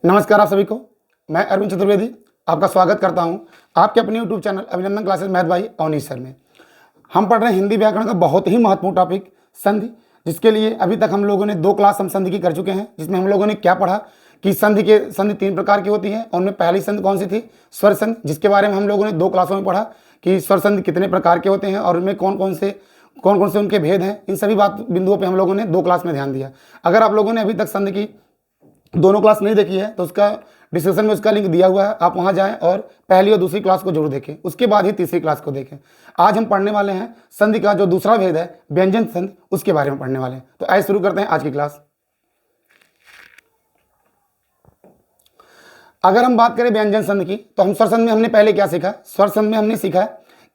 नमस्कार आप सभी को। मैं अरविंद चतुर्वेदी आपका स्वागत करता हूं आपके अपने YouTube channel Abhinandan classes math by Avnish sir में। हम पढ़ रहे हैं हिंदी व्याकरण का बहुत ही महत्वपूर्ण टॉपिक संधि, जिसके लिए अभी तक हम लोगों ने 2 क्लास हम संधि की कर चुके हैं, जिसमें हम लोगों ने क्या पढ़ा कि संधि 3 प्रकार की होती है और उनमें पहली संधि कौन सी थी, स्वर संधि, जिसके बारे में हम लोगों ने 2 क्लासों में पढ़ा कि स्वर संधि कितने प्रकार के होते हैं और उनमें कौन कौन से उनके भेद हैं। इन सभी बिंदुओं पर हम लोगों ने 2 क्लास में ध्यान दिया। अगर आप लोगों ने अभी तक संधि की दोनों क्लास नहीं देखी है तो उसका डिस्क्रिप्शन में उसका लिंक दिया हुआ है, आप वहां जाएं और पहली और दूसरी क्लास को जरूर देखें, उसके बाद ही तीसरी क्लास को देखें। आज हम पढ़ने वाले हैं संधि का जो दूसरा भेद है व्यंजन संधि, उसके बारे में पढ़ने वाले हैं। तो आइए शुरू करते हैं आज की क्लास। अगर हम बात करें व्यंजन संधि की तो हम स्वर संधि में हमने पहले क्या सीखा, स्वर संधि में हमने सीखा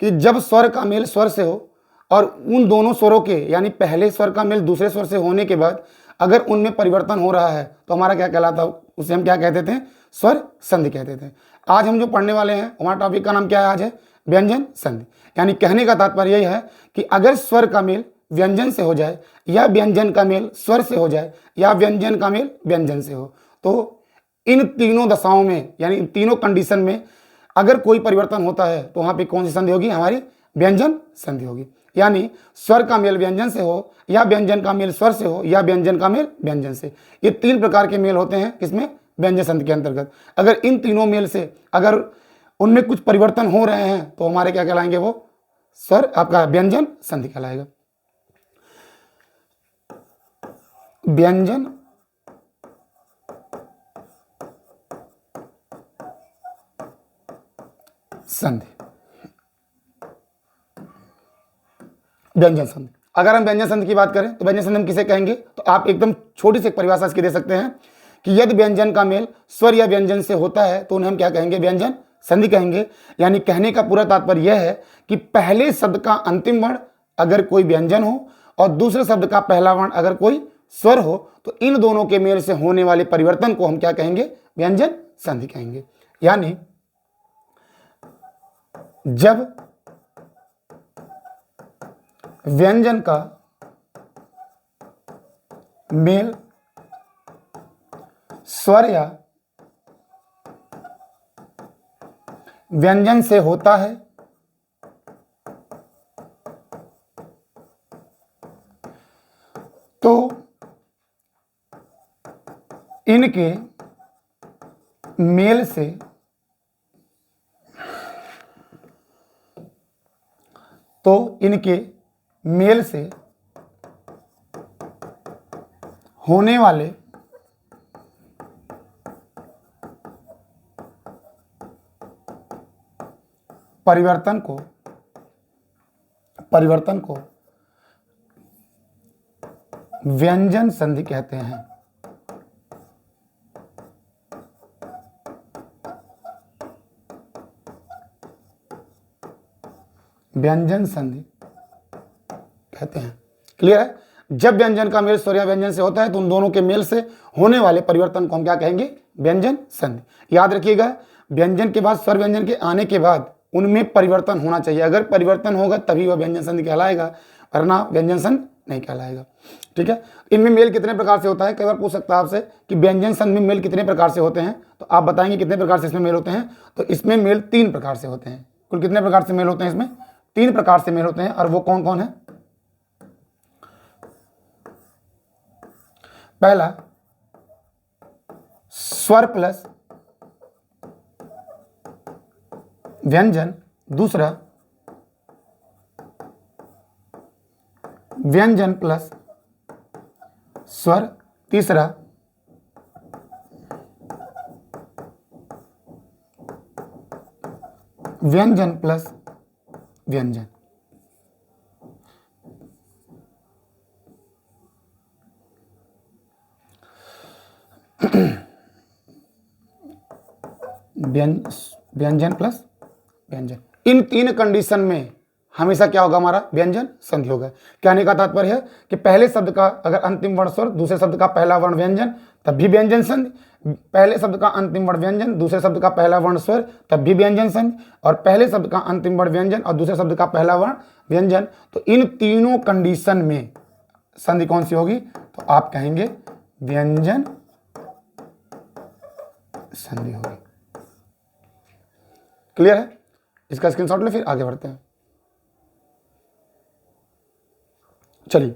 कि जब स्वर का मेल स्वर से हो और उन दोनों स्वरों के यानी पहले स्वर का मेल दूसरे स्वर से होने के बाद अगर उनमें परिवर्तन हो रहा है तो हमारा क्या कहलाता, उसे हम क्या कहते थे, स्वर संधि कहते थे। आज हम जो पढ़ने वाले हैं हमारा टॉपिक का नाम क्या है, आज है व्यंजन संधि। यानी कहने का तात्पर्य यही है कि अगर स्वर का मेल व्यंजन से हो जाए या व्यंजन का मेल स्वर से हो जाए या व्यंजन का मेल व्यंजन से हो तो इन तीनों दशाओं में यानी इन तीनों कंडीशन में अगर कोई परिवर्तन होता है तो वहां पे कौन सी संधि होगी, हमारी व्यंजन संधि होगी। यानी स्वर का मेल व्यंजन से हो या व्यंजन का मेल स्वर से हो या व्यंजन का मेल व्यंजन से, ये 3 प्रकार के मेल होते हैं किसमें, व्यंजन संधि के अंतर्गत। अगर इन तीनों मेल से अगर उनमें कुछ परिवर्तन हो रहे हैं तो हमारे क्या कहलाएंगे, वो स्वर आपका व्यंजन संधि कहलाएगा। व्यंजन संधि, व्यंजन संधि। अगर हम व्यंजन संधि की बात करें तो व्यंजन संधि हम किसे कहेंगे, तो आप एकदम छोटी सी परिभाषा इसकी दे सकते हैं कि यदि व्यंजन का मेल स्वर या व्यंजन से होता है तो उन्हें हम क्या कहेंगे, व्यंजन संधि कहेंगे। यानी कहने का पूरा तात्पर्य यह है कि पहले शब्द का अंतिम वर्ण अगर कोई व्यंजन हो और दूसरे शब्द का पहला वर्ण अगर कोई स्वर हो तो इन दोनों के मेल से होने वाले परिवर्तन को हम क्या कहेंगे, व्यंजन संधि कहेंगे। यानी जब व्यंजन का मेल स्वर या व्यंजन से होता है तो इनके मेल से होने वाले परिवर्तन को व्यंजन संधि कहते हैं। व्यंजन संधि कहते हैं। क्लियर है। जब व्यंजन का मेल स्वर या व्यंजन से होता है तो उन दोनों के मेल से होने वाले परिवर्तन को हम क्या कहेंगे, व्यंजन संधि। याद रखिएगा, व्यंजन के बाद स्वर व्यंजन के आने के बाद उनमें परिवर्तन होना चाहिए। अगर परिवर्तन होगा तभी वह व्यंजन संधि कहलाएगा, वरना व्यंजन संधि नहीं कहलाएगा। ठीक है। इनमें मेल कितने प्रकार से होता है, कई बार पूछ सकता है आपसे कि व्यंजन संधि में मेल कितने प्रकार से होते हैं, तो आप बताएंगे कितने प्रकार से इसमें मेल होते हैं। तो इसमें मेल 3 प्रकार से होते हैं। कुल कितने प्रकार से मेल होते हैं, इसमें 3 प्रकार से मेल होते हैं। और वो कौन कौन है, पहला स्वर प्लस व्यंजन, दूसरा व्यंजन प्लस स्वर, तीसरा व्यंजन प्लस व्यंजन। व्यंजन प्लस व्यंजन, इन 3 कंडीशन में हमेशा क्या होगा, हमारा व्यंजन संधि होगा। कहने का तात्पर्य है कि पहले शब्द का अगर अंतिम वर्ण स्वर, दूसरे शब्द का पहला वर्ण व्यंजन, तब भी व्यंजन संधि। पहले शब्द का अंतिम वर्ण व्यंजन, दूसरे शब्द का पहला वर्ण स्वर, तब भी व्यंजन संधि। और पहले शब्द का अंतिम वर्ण व्यंजन और दूसरे शब्द का पहला वर्ण व्यंजन, तो इन तीनों कंडीशन में संधि कौन सी होगी, तो आप कहेंगे व्यंजन संधि होगी। क्लियर है? इसका स्क्रीनशॉट ले, फिर आगे बढ़ते हैं। चलिए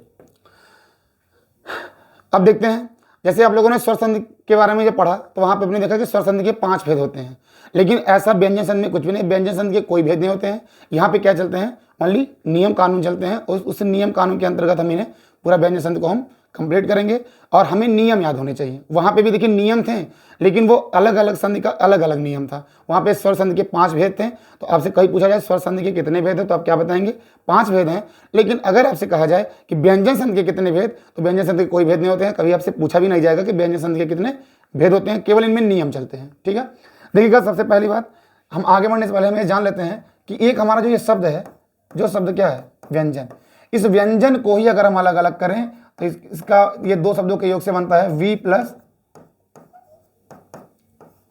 अब देखते हैं, जैसे आप लोगों ने स्वर संधि के बारे में जब पढ़ा तो वहां पे आपने देखा कि स्वर संधि के 5 भेद होते हैं, लेकिन ऐसा व्यंजन संधि में कुछ भी नहीं, व्यंजन संधि के कोई भेद नहीं होते हैं। यहाँ पे क्या चलते हैं, ओनली नियम कानून चलते हैं, उस नियम कानून के अंतर्गत हम इन्हें पूरा व्यंजन संधि को हम कंप्लीट करेंगे। और हमें नियम याद होने चाहिए। वहाँ पे भी देखिए नियम थे, लेकिन वो अलग अलग संधि का अलग अलग नियम था। वहाँ पे स्वर संधि के 5 भेद थे। तो आपसे कहीं पूछा जाए स्वर संधि के कितने भेद है, तो आप क्या बताएंगे, 5 भेद हैं। लेकिन अगर आपसे कहा जाए कि व्यंजन संधि के कितने भेद, तो व्यंजन संधि के कोई भेद नहीं होते हैं। कभी आपसे पूछा भी नहीं जाएगा कि व्यंजन संधि के कितने भेद होते हैं, केवल इनमें नियम चलते हैं। ठीक है, देखिएगा, सबसे पहली बात, हम आगे बढ़ने से पहले हम ये जान लेते हैं कि एक हमारा जो ये शब्द है, जो शब्द क्या है, व्यंजन, इस व्यंजन को ही अगर हम अलग अलग करें तो इसका ये 2 शब्दों के योग से बनता है वी प्लस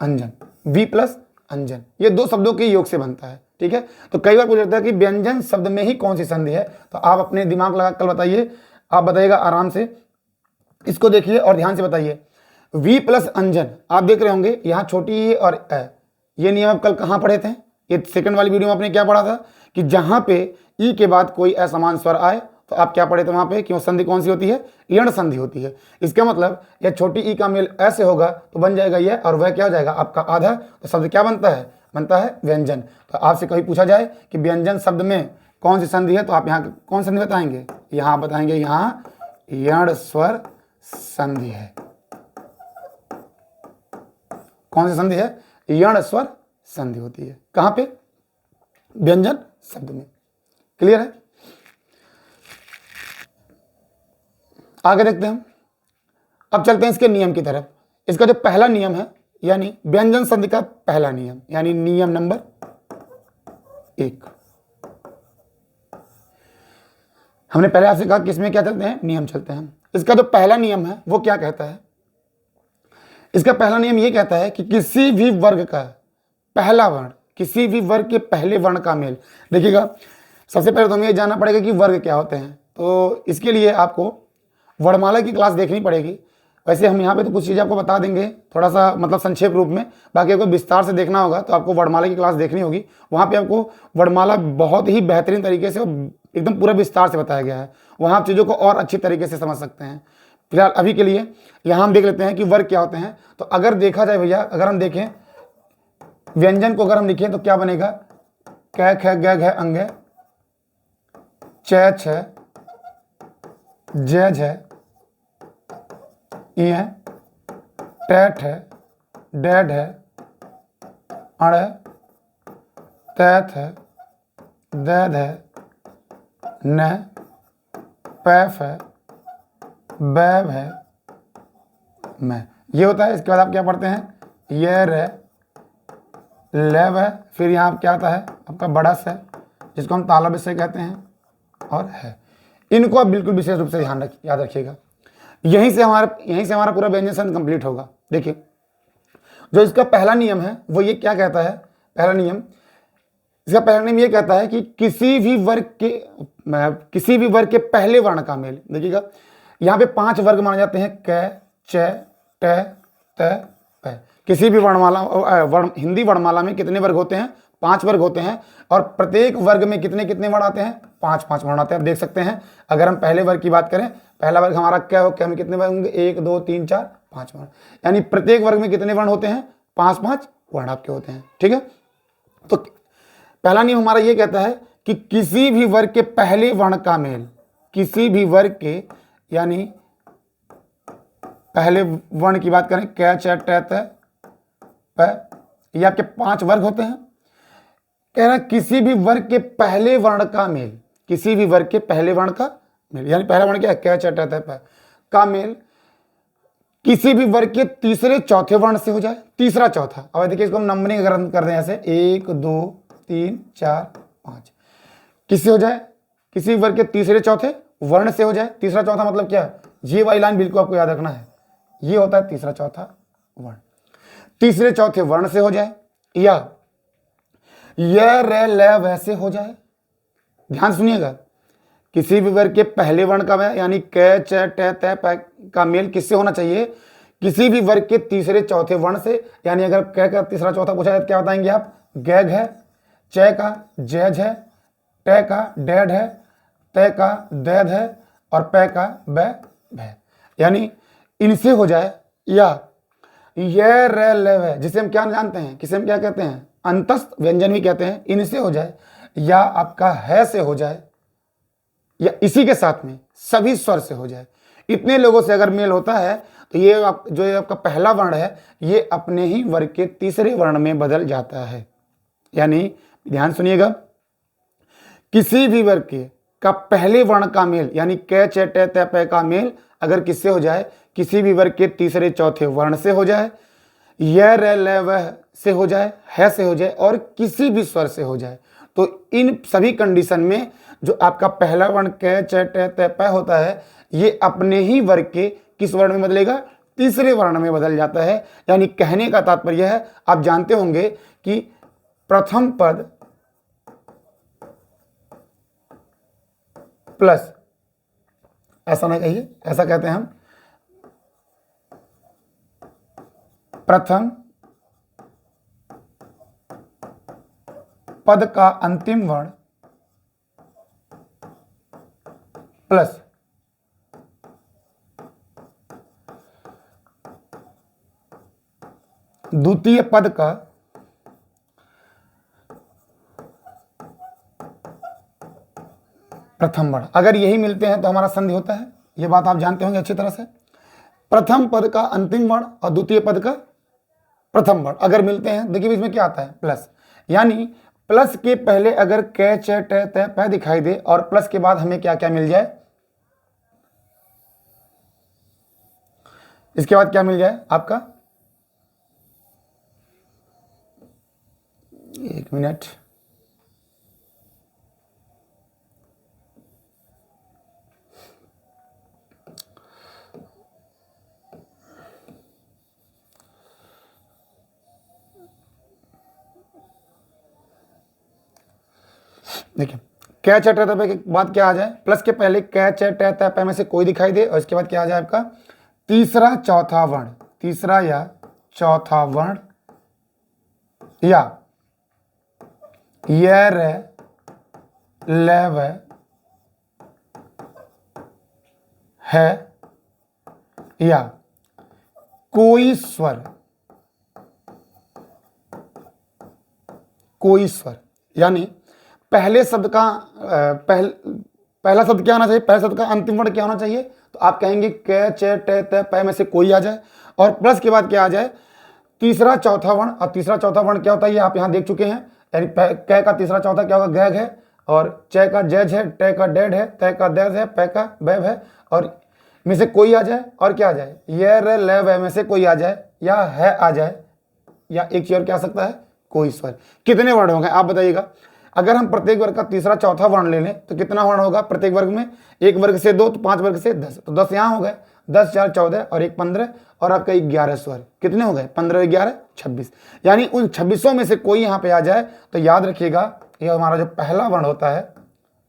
अंजन। वी प्लस अंजन, ये 2 शब्दों के योग से बनता है। ठीक है, तो कई बार पूछ जाता है कि व्यंजन शब्द में ही कौन सी संधि है, तो आप अपने दिमाग लगा कर बताइए। आप बताइएगा आराम से, इसको देखिए और ध्यान से बताइए। वी प्लस अंजन, आप देख रहे होंगे यहाँ छोटी ई और ए, ये नियम आप कल कहाँ पढ़े थे, ये सेकंड वाली वीडियो में आपने क्या पढ़ा था कि जहां पे ई के बाद कोई असमान स्वर आए तो आप क्या पढ़े थे वहां पे, क्यों संधि कौन सी होती है, यण संधि होती है। इसका मतलब यह छोटी ई का मेल ऐसे होगा तो बन जाएगा यह, और वह क्या हो जाएगा आपका आधा, तो शब्द क्या बनता है, बनता है व्यंजन। तो आपसे कभी पूछा जाए कि व्यंजन शब्द में कौन सी संधि है, तो आप यहाँ कौन संधि बताएंगे, यहाँ बताएंगे, यहाँ यण स्वर संधि है। कौन सी संधि है, यण स्वर संधि होती है। कहां पे, व्यंजन शब्द में। क्लियर है? आगे देखते हैं हम। अब चलते हैं इसके नियम की तरफ। इसका जो पहला नियम है, यानी व्यंजन संधि का पहला नियम, यानी नियम नंबर 1, हमने पहले आपसे कहा कि इसमें क्या चलते हैं, नियम चलते हैं। इसका जो पहला नियम है वो क्या कहता है, इसका पहला नियम ये कहता है कि किसी भी वर्ग का पहला वर्ण, किसी भी वर्ग के पहले वर्ण का मेल। देखिएगा, सबसे पहले तो हमें ये जानना पड़ेगा कि वर्ग क्या होते हैं। तो इसके लिए आपको वर्णमाला की क्लास देखनी पड़ेगी। वैसे हम यहाँ पे तो कुछ चीज़ें आपको बता देंगे, थोड़ा सा मतलब संक्षेप रूप में, बाकी आपको विस्तार से देखना होगा तो आपको वर्णमाला की क्लास देखनी होगी। वहाँ पे आपको वर्णमाला बहुत ही बेहतरीन तरीके से एकदम पूरा विस्तार से बताया गया है। वहाँ आप चीज़ों को और अच्छी तरीके से समझ सकते हैं। फिलहाल अभी के लिए यहाँ हम देख लेते हैं कि वर्ग क्या होते हैं। तो अगर देखा जाए भैया, अगर हम देखें व्यंजन को अगर हम लिखें तो क्या बनेगा, क ख ग घ अंग, च छ ज झ इ ट ठ ड ढ अण त थ द ध न प फ ब भ म, ये होता है। इसके बाद आप क्या पढ़ते हैं, य र ल व, फिर यहाँ क्या आता है आपका बड़ा स, जिसको हम तालव्य से कहते हैं, और है। इनको आप बिल्कुल विशेष रूप से याद रखिएगा। यहीं से हमारा पूरा व्यंजन संधि कंप्लीट होगा। देखिए, जो इसका पहला नियम है वो ये क्या कहता है, पहला नियम, इसका पहला नियम ये कहता है कि किसी भी वर्ग के पहले वर्ण का मेल। देखिएगा, यहाँ पे 5 वर्ग माने जाते हैं, क च ट त प। किसी भी हिंदी वर्णमाला में कितने वर्ग होते हैं, 5 वर्ग होते हैं, और प्रत्येक वर्ग में कितने कितने वर्ण आते हैं, 5 वर्ण आते हैं। आप देख सकते हैं, अगर हम पहले वर्ग की बात करें, पहला वर्ग हमारा क्या हो, क्या में कितने वर्ण होंगे, 1 2 3 4 5 वर्ण, यानी प्रत्येक वर्ग में कितने वर्ण होते हैं, 5 वर्ण आपके होते हैं। ठीक है, तो पहला नियम हमारा ये कहता है कि किसी भी वर्ग के पहले वर्ण का मेल, किसी भी वर्ग के, यानी पहले वर्ण की बात करें, क च ट त प, ये आपके 5 वर्ग होते हैं। कह रहा है किसी भी वर्ग के पहले वर्ण का मेल, किसी भी वर्ग के पहले वर्ण का मेल, यानी पहला वर्ण क्या है, क च ट त प का मेल किसी भी वर्ग के तीसरे चौथे वर्ण से हो जाए, तीसरा चौथा। अब देखिए, इसको हम नंबरिंग अगर कर दें ऐसे 1 2 3 4 5, किससे हो जाए, किसी वर्ग के तीसरे चौथे वर्ण से हो जाए। तीसरा चौथा मतलब क्या है, ये वाली लाइन बिल्कुल आपको याद रखना है, ये होता है तीसरा चौथा वर्ण। तीसरे चौथे वर्ण से हो जाए, या य र ल वैसे हो जाए। ध्यान सुनिएगा, किसी भी वर्ग के पहले वर्ण का यानी क च ट त प का मेल किससे होना चाहिए, किसी भी वर्ग के तीसरे चौथे वर्ण से, यानी अगर क का तीसरा चौथा पूछा जाए तो क्या बताएंगे आप? गैग है, च का जैज है, ट का डैड है, त का दैद है और प का बै है। यानी इनसे हो जाए, या ये र लेव है जिसे हम क्या जानते हैं, किसे हम क्या कहते हैं? अंतस्थ व्यंजन भी कहते हैं। इनसे हो जाए, या आपका है से हो जाए, या इसी के साथ में सभी स्वर से हो जाए। इतने लोगों से अगर मेल होता है तो ये जो ये आपका पहला वर्ण है ये अपने ही वर्ग के तीसरे वर्ण में बदल जाता है। यानी ध्यान सुनिएगा, किसी भी वर्ग के का पहले वर्ण का मेल, यानी क च ट त प का मेल अगर किससे हो जाए? किसी भी वर्ग के तीसरे चौथे वर्ण से हो जाए, य र ल वह से हो जाए, है से हो जाए और किसी भी स्वर से हो जाए, तो इन सभी कंडीशन में जो आपका पहला वर्ण क च ट त प होता है ये अपने ही वर्ग के किस वर्ण में बदलेगा? तीसरे वर्ण में बदल जाता है। यानी कहने का तात्पर्य है, आप जानते होंगे कि प्रथम पद प्लस, ऐसा ना कहिए, ऐसा कहते हैं हम, प्रथम पद का अंतिम वर्ण प्लस द्वितीय पद का प्रथम वर्ण, अगर यही मिलते हैं तो हमारा संधि होता है। यह बात आप जानते होंगे अच्छी तरह से। प्रथम पद का अंतिम वर्ण और द्वितीय पद का प्रथम वर्ण अगर मिलते हैं, देखिए इसमें क्या आता है? प्लस। यानी प्लस के पहले अगर क च ट त प दिखाई दे और प्लस के बाद हमें क्या क्या मिल जाए? इसके बाद क्या मिल जाए आपका? एक मिनट, देखिए क च ट त प के बाद क्या आ जाए? प्लस के पहले क च ट त प में से कोई दिखाई दे और इसके बाद क्या आ जाए आपका? तीसरा चौथा वर्ण, तीसरा या चौथा वर्ण, या य र ल व है, या कोई स्वर, कोई स्वर। यानी पहले शब्द का पहला शब्द क्या होना चाहिए? पहले शब्द का अंतिम वर्ण क्या होना चाहिए? तो आप कहेंगे क च ट त प में से कोई आ जाए और प्लस के बाद क्या आ जाए? तीसरा चौथा वर्ण। और तीसरा चौथा वर्ण क्या होता है ये आप यहाँ देख चुके हैं। यानी क का तीसरा चौथा क्या होगा? गैग है, और च का जैज है, ट का डैड है, त का दैद है, प का बैब है, और में से कोई आ जाए और क्या आ जाए? ये र ल व में से कोई आ जाए, या है आ जाए, या एक चीज और क्या आ सकता है? कोई स्वर। कितने वर्ण होंगे आप बताइएगा? अगर हम प्रत्येक वर्ग का तीसरा चौथा वर्ण ले लें तो कितना वर्ण होगा प्रत्येक वर्ग में? एक वर्ग से 2 तो 5 वर्ग से 10, तो 10 यहाँ हो गए, 10 4 14 और 1 15 और आपका 11 स्वर। कितने हो गए? 15 11 26। यानी उन 26 में से कोई यहाँ पे आ जाए तो याद रखिएगा ये हमारा जो पहला वर्ण होता है,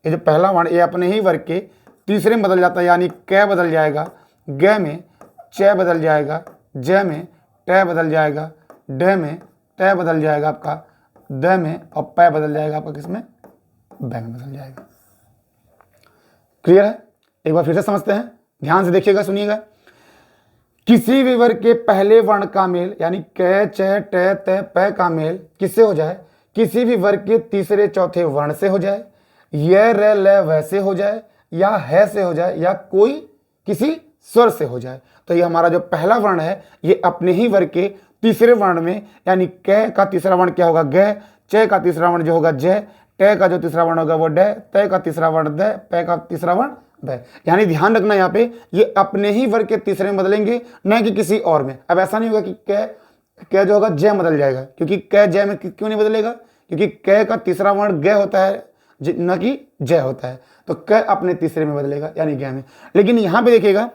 ये जो पहला वर्ण ये अपने ही वर्ग के तीसरे में बदल जाता है। यानी क बदल जाएगा, ग में च बदल जाएगा, ज में ट बदल जाएगा, ड में त बदल जाएगा आपका, द में, और प बदल जाएगा आपका किसमें? ब में बदल जाएगा। क्लियर है? एक बार फिर से समझते हैं, ध्यान से देखिएगा, सुनिएगा। किसी भी वर्ग के पहले वर्ण का मेल, यानी क च ट त प का मेल किससे हो जाए? किसी भी वर्ग के तीसरे चौथे वर्ण से हो जाए, य र ल व से हो जाए, या है से हो जाए, या कोई किसी स्वर से हो जाए। तो ये हमारा जो पहला वर्ण है ये अपने ही वर्ग के तीसरे वर्ण में, यानी क का तीसरा वर्ण क्या होगा? ग, च का तीसरा वर्ण जो होगा ज, ट का जो तीसरा वर्ण होगा वो ड, त का तीसरा वर्ण द, प का तीसरा वर्ण ब। यानी ध्यान रखना यहाँ पे ये अपने ही वर्ग के तीसरे में बदलेंगे, न कि किसी और में। अब ऐसा नहीं होगा कि क जो होगा ज बदल जाएगा, क्योंकि क ज में क्यों नहीं बदलेगा? क्योंकि क का तीसरा वर्ण ग होता है न कि ज होता है, तो क अपने तीसरे में बदलेगा यानी ग में। लेकिन यहाँ पे देखिएगा,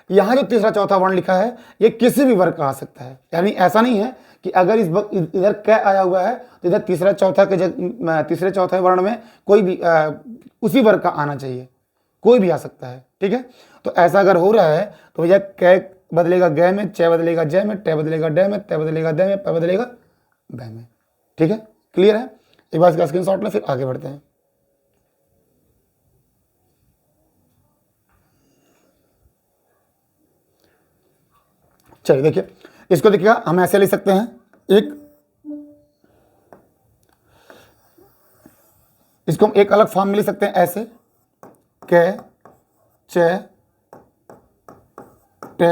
यहाँ जो तीसरा चौथा वर्ण लिखा है ये किसी भी वर्ग का आ सकता है। यानी ऐसा नहीं है कि अगर इधर क आया हुआ है तो इधर तीसरा चौथा के तीसरे चौथे वर्ण में कोई भी उसी वर्ग का आना चाहिए, कोई भी आ सकता है। ठीक है, तो ऐसा अगर हो रहा है तो भैया क बदलेगा ग में, च बदलेगा ज में, ट बदलेगा ड में, त बदलेगा द में, प बदलेगा ब में। ठीक है, क्लियर है? एक बार इसका स्क्रीनशॉट लें, फिर आगे बढ़ते हैं। चलिए देखिए, इसको देखिएगा, हम ऐसे लिख सकते हैं, इसको हम एक अलग फॉर्म में लिख सकते हैं ऐसे, क च ट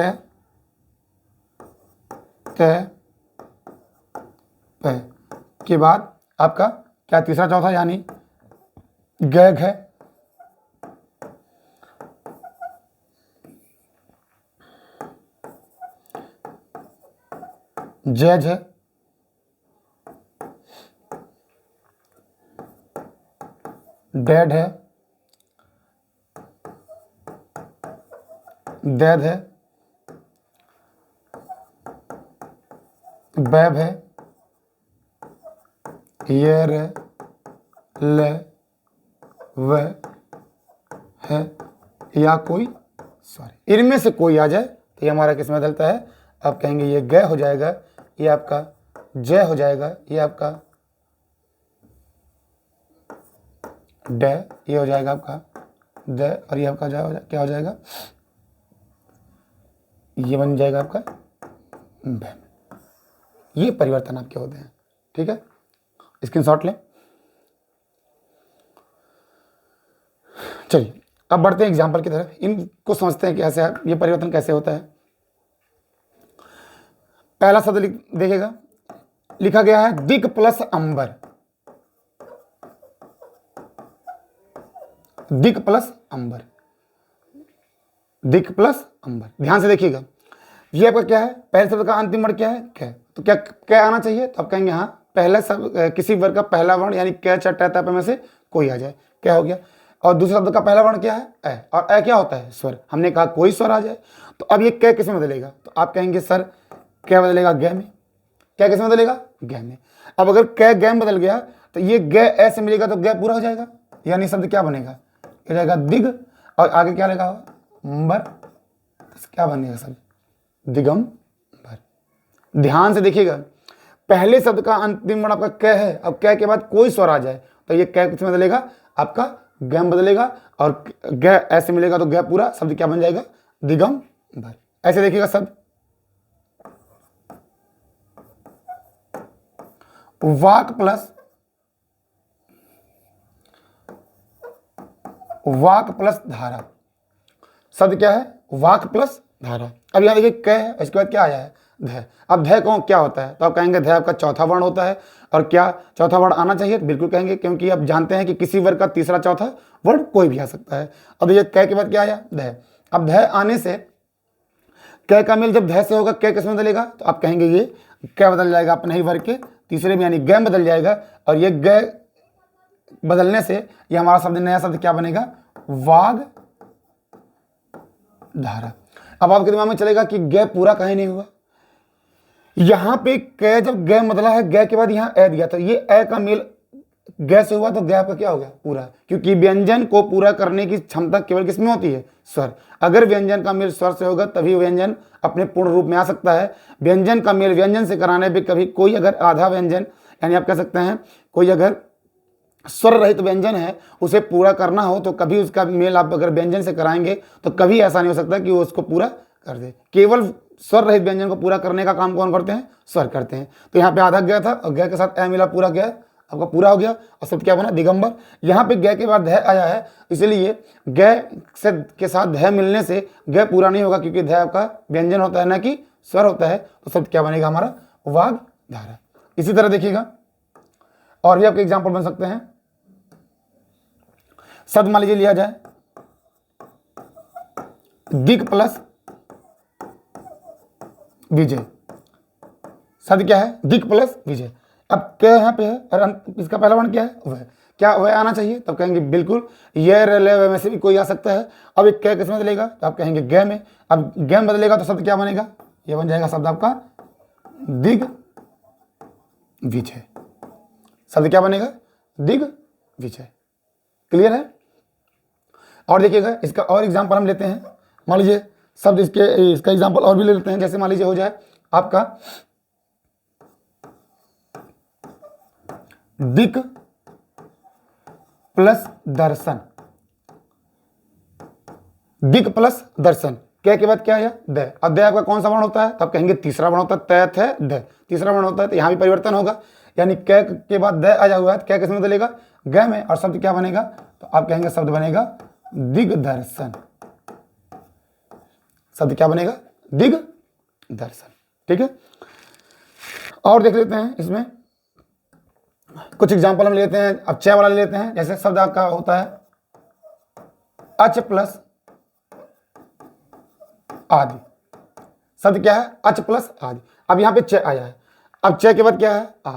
त प के बाद आपका क्या तीसरा चौथा, यानी ग घ, ज झ, ड ढ, द ध, ब भ, य र, ल, व, ह, या कोई सॉरी, इनमें से कोई आ जाए तो ये हमारा किस में बदलता है? आप कहेंगे ये ग हो जाएगा, ये आपका ज हो जाएगा, ये आपका ड, ये हो जाएगा आपका द, और ये आपका क्या हो जाएगा? ये बन जाएगा आपका ब। ये परिवर्तन आपके होते हैं। ठीक है, स्क्रीनशॉट लें। चलिए अब बढ़ते हैं एग्जाम्पल की तरफ, इनको समझते हैं कि ऐसे ये परिवर्तन कैसे होता है। पहला शब्द देखिएगा, लिखा गया है दिग प्लस अंबर, दिग प्लस अंबर, दिग प्लस अंबर। ध्यान से देखिएगा, ये आपका क्या है? पहले शब्द का अंतिम वर्ण क्या है? क। तो क्या आना चाहिए? तो आप कहेंगे हाँ, पहले किसी वर्ग का पहला वर्ण यानी क च ट त प में से कोई आ जाए, क्या हो गया? और दूसरे शब्द का पहला वर्ण क्या है? ए, और ए क्या होता है? स्वर। हमने कहा कोई स्वर आ जाए, तो अब ये क किस में बदलेगा? तो आप कहेंगे सर क्या बदलेगा? ग में। क्या किस में बदलेगा? ग में। अब अगर क ग में बदल गया तो ये ग ए से मिलेगा तो ग पूरा हो जाएगा, यानी शब्द क्या बनेगा? हो जाएगा दिग, और आगे क्या लगा हुआ? अंबर, क्या बनेगा शब्द? दिगंबर। ध्यान से देखिएगा, पहले शब्द का अंतिम वर्ण आपका क है, अब क के बाद कोई स्वर आ जाए तो ये क किसमें बदलेगा? आपका ग में बदलेगा, और ग ऐसे मिलेगा तो ग पूरा, शब्द क्या बन जाएगा? दिगंबर। ऐसे देखिएगा शब्द वाक प्लस धारा। शब्द क्या है? वाक प्लस धारा। अब यहाँ देखिए क है, इसके बाद क्या आया है? ध। अब ध कौन क्या होता है? तो आप कहेंगे ध आपका चौथा वर्ण होता है, और क्या चौथा वर्ण आना चाहिए? बिल्कुल कहेंगे, क्योंकि आप जानते हैं कि किसी वर्ग का तीसरा चौथा वर्ण कोई भी आ सकता है। अब ये क के बाद क्या आया? ध। अब ध आने से क का मेल जब ध से होगा, क किसमें बदलेगा? तो आप कहेंगे ये क्या बदल जाएगा अपने ही वर्ग के तीसरे में, यानी ग बदल जाएगा, और ये ग बदलने से ये हमारा शब्द, नया शब्द क्या बनेगा? वाग धारा। अब आपके दिमाग में चलेगा कि ग पूरा कहीं नहीं हुआ, यहां पे क जब ग बदला है, ग के बाद यहां ए दिया, तो ये ए का मेल ग से हुआ, तो ग आपका क्या हो गया? पूरा। क्योंकि व्यंजन को पूरा करने की क्षमता केवल किसमें होती है? स्वर। अगर व्यंजन का मेल स्वर से होगा तभी व्यंजन अपने पूर्ण रूप में आ सकता है। व्यंजन का मेल व्यंजन से कराने पे कभी कोई अगर आधा व्यंजन, यानी आप कह सकते हैं कोई अगर स्वर रहित व्यंजन है, उसे पूरा करना हो तो कभी उसका मेल आप अगर व्यंजन से कराएंगे तो कभी ऐसा नहीं हो सकता कि वो उसको पूरा कर दे। केवल स्वर रहित व्यंजन को पूरा करने का काम कौन करते हैं? स्वर करते हैं। तो यहाँ पे आधा गया था, और गया के साथ ए मिला, पूरा गया आपका पूरा हो गया, और शब्द क्या बना? दिगंबर। यहाँ पे ग के बाद ध आया है, इसलिए ग से के साथ ध मिलने से ग पूरा नहीं होगा, क्योंकि ध आपका व्यंजन होता है ना कि स्वर होता है। तो शब्द क्या बनेगा हमारा? वाग धारा। इसी तरह देखिएगा और भी आपके एग्जाम्पल बन सकते हैं। शब्द मान लीजिए लिया जाए दिग प्लस विजय। शब्द क्या है? दिग प्लस विजय। अब क्या यहाँ पे है, और इसका पहला वर्ण क्या है? वह। क्या वह आना चाहिए? तब कहेंगे बिल्कुल, ये रे में से भी कोई आ सकता है। अब एक क्या किसमें बदलेगा? तो आप कहेंगे ग में। अब ग में बदलेगा तो शब्द क्या बनेगा? ये बन जाएगा शब्द आपका दिग विजय। शब्द क्या बनेगा? दिग विजय। क्लियर है? और देखिएगा इसका और एग्जाम्पल हम लेते हैं। मान लीजिए शब्द इसका एग्जाम्पल और भी ले लेते हैं। जैसे मान लीजिए हो जाए आपका दिक प्लस दर्शन। दिक प्लस दर्शन, क्या के बाद क्या है? द। अब द आपका कौन सा वर्ण होता है? तो आप कहेंगे तीसरा वर्ण होता है, तय थे द, तीसरा वर्ण होता है, तो यहां भी परिवर्तन होगा, यानी कै के बाद द आया हुआ है, क्या किसमें बदलेगा? ग में, और शब्द क्या बनेगा? तो आप कहेंगे शब्द बनेगा दिग्दर्शन। शब्द क्या बनेगा? दिग्दर्शन। ठीक है, और देख लेते हैं इसमें कुछ एग्जाम्पल हम लेते हैं। अब च वाला ले लेते हैं। जैसे शब्द आपका होता है अच प्लस आदि। शब्द क्या है? अच प्लस आदि। अब यहाँ पे च आया है, अब च के बाद क्या है? आ।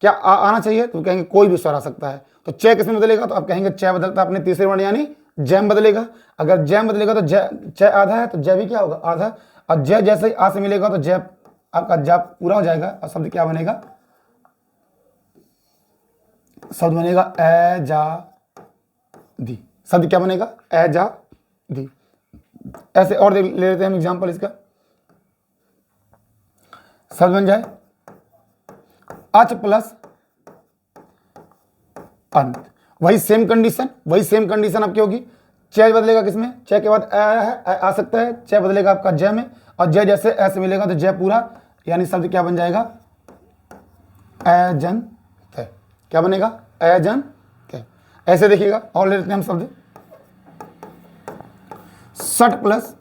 क्या आना चाहिए? तो कहेंगे कोई भी स्वर आ सकता है। तो च किसमें बदलेगा? तो आप कहेंगे च बदलता है अपने तीसरे वर्ण यानी जैम बदलेगा। अगर जैम बदलेगा तो च आधा है, तो जय भी क्या होगा? आधा। और जय जैसे ही आ से मिलेगा तो जय आपका जा पूरा हो जाएगा, और शब्द क्या बनेगा? शब्द बनेगा ए जा दी। शब्द क्या बनेगा? ए जा दी। ऐसे और ले लेते हैं हम एग्जाम्पल इसका। शब्द बन जाए अच प्लस अंत। वही सेम कंडीशन आपकी होगी। च बदलेगा किसमें? च के बाद आ सकता है, च बदलेगा आपका जय में, और जय जैसे ऐसे मिलेगा तो जय पूरा, यानी शब्द क्या बन जाएगा? अजन थे। क्या बनेगा? अजन थे। ऐसे देखिएगा, और ले लेते हैं हम शब्द सट प्लस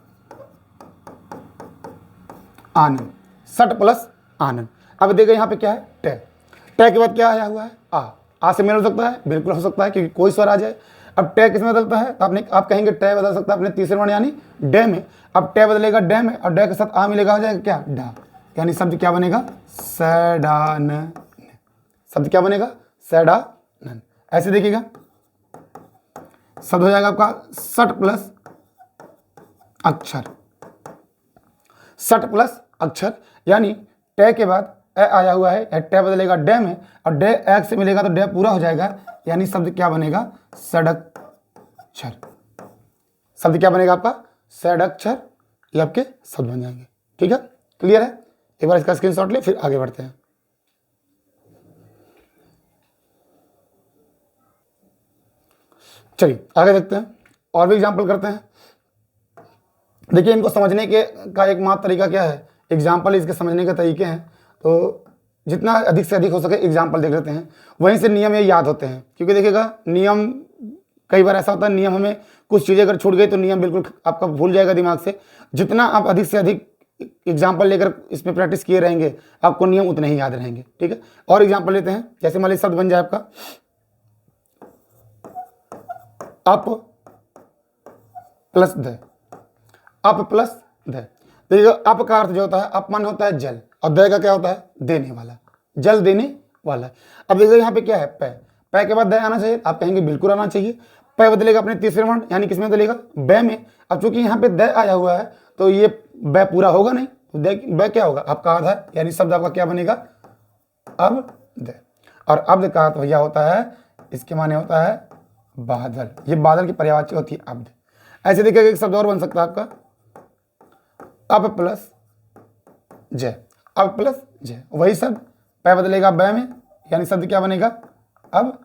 आनंद। सट प्लस आनंद। अब देखिए यहाँ पे क्या है? ट। ट के बाद क्या आया हुआ है? आ से मेल हो सकता है, बिल्कुल हो सकता है, क्योंकि कोई स्वर आ जाए। अब ट किसमें बदलता है? तो आप कहेंगे ट बदल सकता है अपने तीसरे वर्ण यानी ड में। अब ट बदलेगा ड में, और ड के साथ आ मिलेगा, हो जाएगा क्या? ढा। यानी शब्द क्या बनेगा? सडानन। शब्द क्या बनेगा? सडानन। ऐसे देखिएगा, शब्द हो जाएगा आपका सट प्लस अक्षर। सट प्लस अक्षर, यानी ट के बाद ए आया हुआ है, ट बदलेगा ड में, और ड एक से मिलेगा तो ड पूरा हो जाएगा, यानी शब्द क्या बनेगा? सड़क्षर। शब्द क्या बनेगा आपका? सड़क्षर। ये आपके शब्द बन जाएंगे। ठीक है, क्लियर है? एक बार इसका स्क्रीनशॉट ले, फिर आगे बढ़ते हैं। चलिए आगे देखते हैं, और भी एग्जाम्पल करते हैं। देखिए, इनको समझने के का एकमात्र तरीका क्या है? एग्जाम्पल इसके समझने के तरीके हैं, तो जितना अधिक से अधिक हो सके एग्जाम्पल देख लेते हैं, वहीं से नियम ये याद होते हैं। क्योंकि देखिएगा, नियम कई बार ऐसा होता है, नियम हमें कुछ चीज़ें अगर छूट गई तो नियम बिल्कुल आपका भूल जाएगा दिमाग से। जितना आप अधिक से अधिक एग्जाम्पल लेकर इसमें प्रैक्टिस किए रहेंगे, आपको नियम उतने ही याद रहेंगे। ठीक है, और एग्जाम्पल लेते हैं। जैसे मान लीजिए शब्द बन जाए आपका up plus the. Up plus the. देखिएगा, अप का अर्थ जो होता है, अपमान होता है जल, और द का क्या होता है? देने वाला, जल देने वाला। अब देखिए यहाँ पे क्या है? पै। पै के बाद द आना चाहिए, आप कहेंगे बिल्कुल आना चाहिए। पै बदलेगा अपने तीसरे वर्ण यानी किसमें बदलेगा? बै में। अब चूंकि यहाँ पे द आया हुआ है, तो ये बै पूरा होगा नहीं, तो बै क्या होगा? आपका आधा, यानी शब्द आपका क्या बनेगा? अब द। और अब्द का अर्थ भैया होता है, इसके माने होता है बादल। ये बादल की पर्यायवाची होती है अब्द। ऐसे देखिएगा, एक शब्द और बन सकता है आपका अब प्लस जय। अब प्लस जय, वही शब्द पै बदलेगा बै में, यानी शब्द क्या बनेगा? अब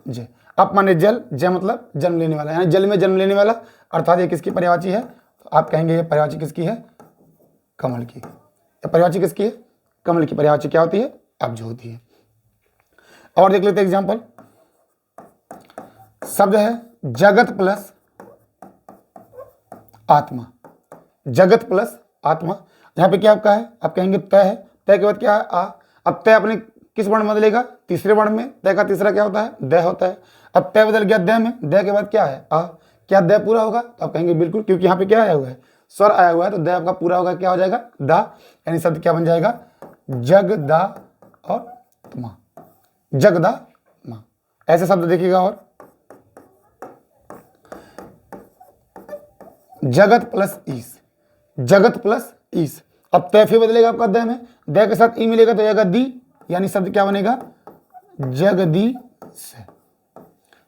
जय। अब माने जल, जय मतलब जन्म लेने वाला, यानी जल में जन्म लेने वाला, अर्थात ये किसकी पर्यायवाची है? तो आप कहेंगे ये पर्यायवाची किसकी है? कमल की। ये पर्यायवाची किसकी है? कमल की। पर्यायवाची क्या होती है? अब जो होती है। और देख लेते हैं एग्जाम्पल। शब्द है जगत प्लस आत्मा। जगत प्लस आत्मा, यहाँ पे क्या आपका है? आप कहेंगे तय है। तय के बाद क्या है? आ। अब तय अपने किस वर्ण में बदलेगा? तीसरे वर्ण में। तय का तीसरा क्या होता है? द होता है। अब तय बदल गया द में, द के बाद क्या है? आ। क्या द पूरा होगा? तो आप कहेंगे बिल्कुल, क्योंकि यहाँ पे क्या आया हुआ है? स्वर आया हुआ है, तो द आपका पूरा होगा, क्या हो जाएगा? दा। यानी शब्द क्या बन जाएगा? जगदा और त्मा। जगदा मा। ऐसे शब्द देखिएगा। और जगत प्लस ईस। जगत प्लस ईस। अब तय फिर बदलेगा आपका द में, द के साथ ई मिलेगा तो जाएगा दी, यानी शब्द क्या बनेगा? जगदी से।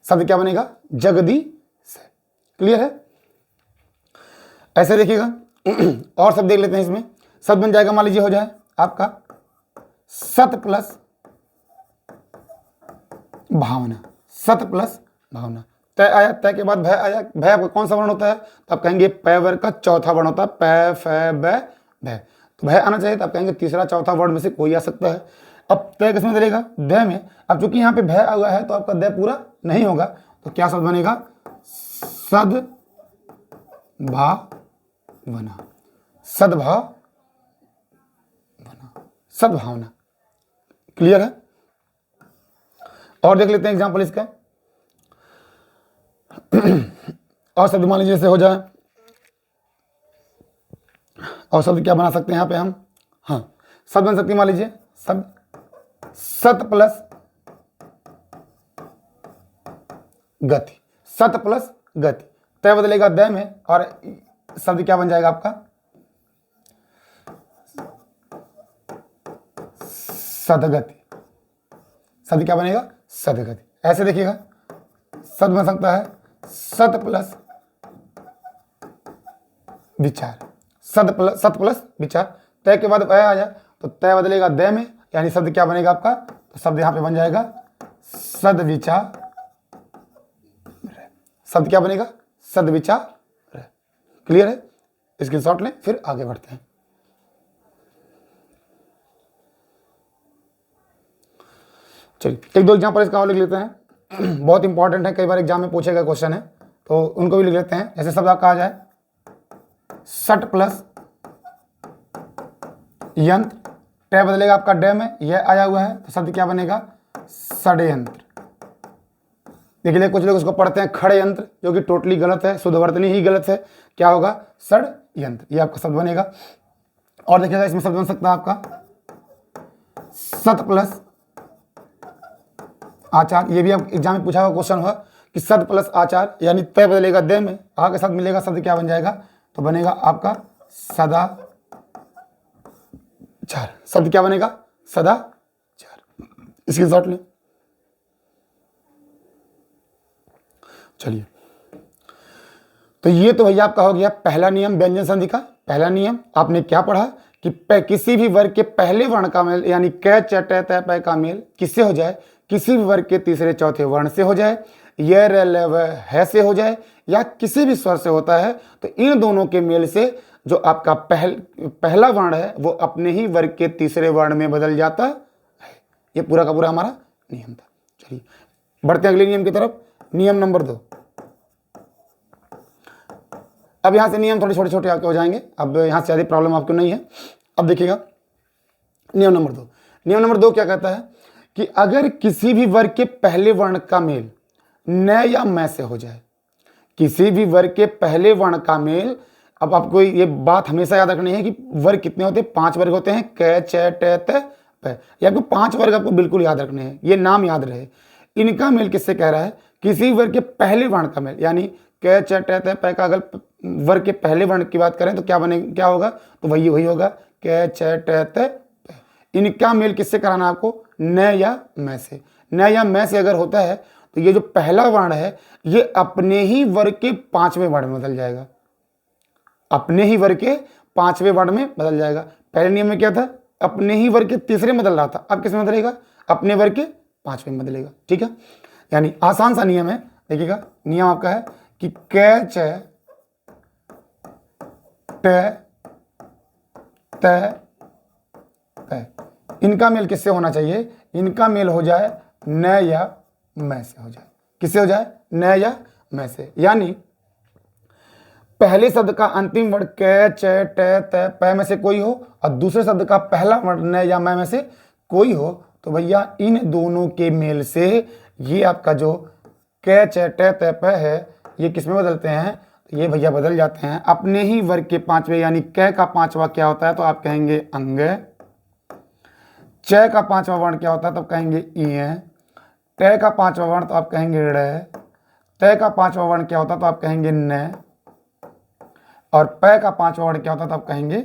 शब्द क्या बनेगा? जगदी से। क्लियर है? ऐसे देखिएगा, और शब्द देख लेते हैं। इसमें शब्द बन जाएगा, मान लीजिए हो जाए आपका सत प्लस भावना, सत प्लस भावना। तय आया, तय के बाद भय आया। भय आपका कौन सा वर्ण होता है? तो आप कहेंगे पै वर्ग का चौथा वर्ण होता है, पै फै बै भय। तो भय आना चाहिए, तो आप कहेंगे तीसरा चौथा वर्ण में से कोई आ सकता है। अब तय किसमें बदलेगा? दय में। अब चूंकि यहाँ पे भय हुआ है तो आपका दय पूरा नहीं होगा, तो क्या शब्द बनेगा? सद भावना, सद्भावना, सद्भावना। क्लियर है? और देख लेते हैं एग्जाम्पल इसका। और शब्द मान लीजिए जैसे हो जाए, और शब्द क्या बना सकते हैं यहाँ पे हम? हाँ, शब्द बन सकती है मान लीजिए शब्द सत प्लस गति, सत प्लस गति। तय बदलेगा दय में, और शब्द क्या बन जाएगा आपका? सदगति। शब्द क्या बनेगा? सदगति। ऐसे देखिएगा, शब्द बन सकता है सत प्लस विचार, सत प्लस विचार। तय के बाद वह आ जाए तो तय बदलेगा दय में, यानी शब्द क्या बनेगा आपका? तो शब्द यहां पे बन जाएगा सद विचार। शब्द क्या बनेगा? सद विचार। क्लियर है? स्क्रीनशॉट लें, फिर आगे बढ़ते हैं। चलिए एक दो एग्जाम्पल इसका और लिख लेते हैं। बहुत इंपॉर्टेंट है, कई बार एग्जाम में पूछेगा क्वेश्चन है, तो उनको भी लिख लेते हैं। जैसे शब्द आपका आ जाए सट प्लस यंत्र। टय बदलेगा आपका डे में, यह आया हुआ है, तो शब्द क्या बनेगा? षड्यंत्र। देखिए कुछ लोग उसको पढ़ते हैं खड़े यंत्र, जो कि टोटली गलत है, शुद्धवर्तनी ही गलत है। क्या होगा? षड्यंत्र, ये आपका शब्द बनेगा। और देखिएगा इसमें शब्द बन सकता है आपका सत प्लस आचार। ये भी आप एग्जाम में पूछा हुआ क्वेश्चन हुआ कि सद प्लस आचार, यानी तय बदलेगा दे में, आ के साथ मिलेगा, शब्द क्या बन जाएगा? तो बनेगा आपका सदाचार। शब्द क्या बनेगा? सदाचार। इसकी शॉर्ट लें। चलिए, तो ये तो भैया आपका हो गया पहला नियम व्यंजन संधि का। पहला नियम आपने क्या पढ़ा कि किसी भी वर्ग के पहले वर्ण का मेल, यानी क च ट त प का मेल किससे हो जाए? किसी भी वर्ग के तीसरे चौथे वर्ण से हो जाए, य र ल व है से हो जाए, या किसी भी स्वर से होता है। तो इन दोनों के मेल से जो आपका पहला वर्ण है वो अपने ही वर्ग के तीसरे वर्ण में बदल जाता है। ये पूरा का पूरा हमारा नियम था। चलिए बढ़ते हैं अगले नियम की तरफ। नियम नंबर 2। अब यहां से नियम थोड़े छोटे छोटे आपके हो जाएंगे, अब यहां से ज्यादा प्रॉब्लम आपको नहीं है। अब देखिएगा नियम नंबर 2। नियम नंबर 2 क्या कहता है कि अगर किसी भी वर्ग के पहले वर्ण का मेल न या मैं से हो जाए, किसी भी वर्ग के पहले वर्ण का मेल। अब आपको ये बात हमेशा याद रखनी है कि वर्ग कितने होते हैं? 5 वर्ग होते हैं, क च ट त प। ये आपको 5 वर्ग आपको बिल्कुल याद रखने हैं, ये नाम याद रहे। इनका मेल किससे कह रहा है? किसी वर्ग के पहले वर्ण का मेल, यानी क च ट त प का अगर वर्ग के पहले वर्ण की बात करें तो क्या बनेगा? क्या होगा? तो वही होगा क च ट त प। इनका मेल किससे कराना आपको? न या मैं से। न या मैं से अगर होता है तो ये जो पहला वर्ण है ये अपने ही वर्ग के 5वें वर्ण में बदल जाएगा, अपने ही वर्ग के 5वें वर्ण में बदल जाएगा। पहले नियम में क्या था? अपने ही वर्ग के तीसरे में बदल रहा था, अब किस में बदलेगा? अपने वर्ग के 5वें में बदलेगा। ठीक है, यानी आसान सा नियम है। देखिएगा नियम आपका है कि क च ट त प, इनका मेल किससे होना चाहिए? इनका मेल हो जाए न या मैं से हो जाए। किससे हो जाए? न या मैं से। यानी पहले शब्द का अंतिम वर्ण क च ट त प में से कोई हो और दूसरे शब्द का पहला वर्ण न या मैं में से कोई हो, तो भैया इन दोनों के मेल से ये आपका जो क च ट त प है ये किस में बदलते हैं? ये भैया बदल जाते हैं अपने ही वर्ग के 5वें। यानी क का 5वां क्या होता है? तो आप कहेंगे अंग। च का 5वां वर्ण क्या होता है? तो कहेंगे इ। ट का 5वां वर्ण तो आप कहेंगे ड़। त का 5वां वर्ण क्या होता है? तो आप कहेंगे न। और प का 5वां वर्ण क्या होता है? तो आप कहेंगे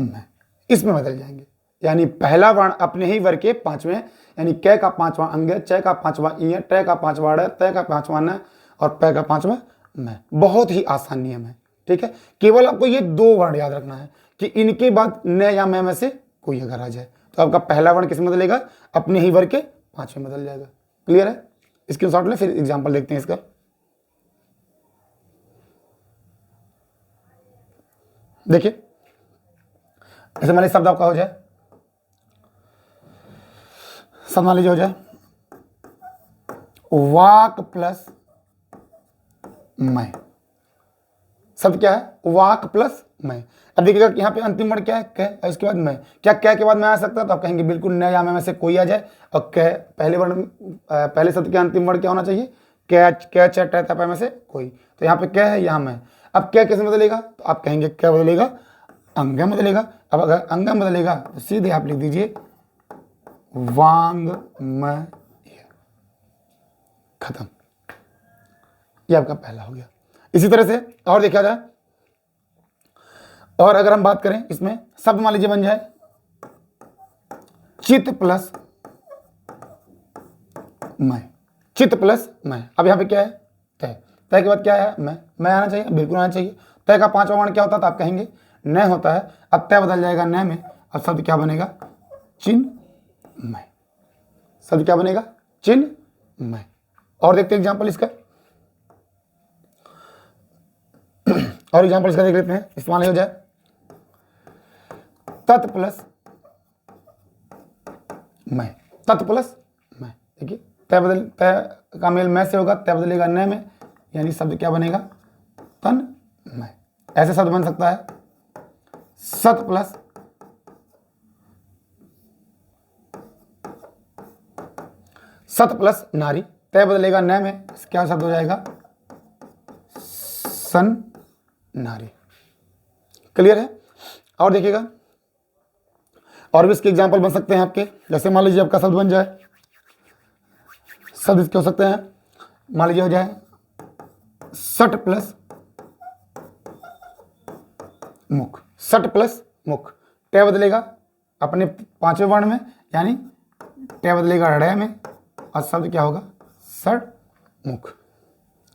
न। इसमें बदल जाएंगे। यानी पहला वर्ण अपने ही वर्ग के 5वें, यानी क का 5वां अंग, च का 5वां इ, ट का 5वां ड़, त का 5वां न और प का 5वां मैं। बहुत ही आसान नियम है, ठीक है। केवल आपको ये 2 वर्ण याद रखना है कि इनके बाद न या मैं में से कोई अगर आ जाए तो आपका पहला वर्ण किस में बदलेगा, अपने ही वर्ग के 5 में बदल जाएगा। क्लियर है? स्क्रीनशॉट ले, फिर एग्जाम्पल देखते हैं इसका। देखिए ऐसे मान लीजिए शब्द आपका हो जाए, शब्द मान लीजिए हो जाए वाक प्लस मैं। शब्द क्या है? वाक प्लस मैं। अब देखिएगा यहाँ पे अंतिम वर्ण क्या है? कह, और इसके बाद मैं। क्या कह के बाद मैं आ सकता है? तो आप कहेंगे बिल्कुल न या मैं में से कोई आ जाए, और कह पहले वर्ण पहले शब्द के अंतिम वर्ण क्या होना चाहिए? कह च ट त प में से कोई। तो यहाँ पे क्या है, यहाँ मैं। अब क्या कैसे बदलेगा? तो आप कहेंगे क्या बदलेगा? अंगम बदलेगा। अब अगर अंगम बदलेगा तो सीधे आप लिख दीजिए वांग म, खत्म। ये आपका पहला हो गया। इसी तरह से और देखा जाए, और अगर हम बात करें इसमें, शब्द मान लीजिए बन जाए चित प्लस मैं। चित प्लस मैं। अब यहाँ पे क्या है? तय। तय के बाद क्या है? मैं आना चाहिए, बिल्कुल आना चाहिए। तय का 5वां वर्ण क्या होता है? तो आप कहेंगे न होता है। अब तय बदल जाएगा न में, अब शब्द क्या बनेगा? चिन्ह मैं। शब्द क्या बनेगा? चिन्ह मैं। और देखते हैं एग्जाम्पल इसका, और एग्जाम्पल इसका देख लेते हैं। इस्तेमाल हो जाए तत् प्लस मैं। तत् प्लस मैं। देखिए तय का मेल मैं से होगा, तय बदलेगा न में, यानी शब्द क्या बनेगा? तन मैं। ऐसे शब्द बन सकता है सत प्लस नारी। तय बदलेगा न में, क्या शब्द हो जाएगा? सन नारी। क्लियर है? और देखिएगा और भी इसके एग्जाम्पल बन सकते हैं आपके। जैसे मान लीजिए आपका शब्द बन जाए, शब्द इसके हो सकते हैं, मान लीजिए हो जाए सट प्लस मुख। सट प्लस मुख। ट बदलेगा अपने 5वें वर्ण में, यानी ट बदलेगा ड़ में, और शब्द क्या होगा? सट मुख।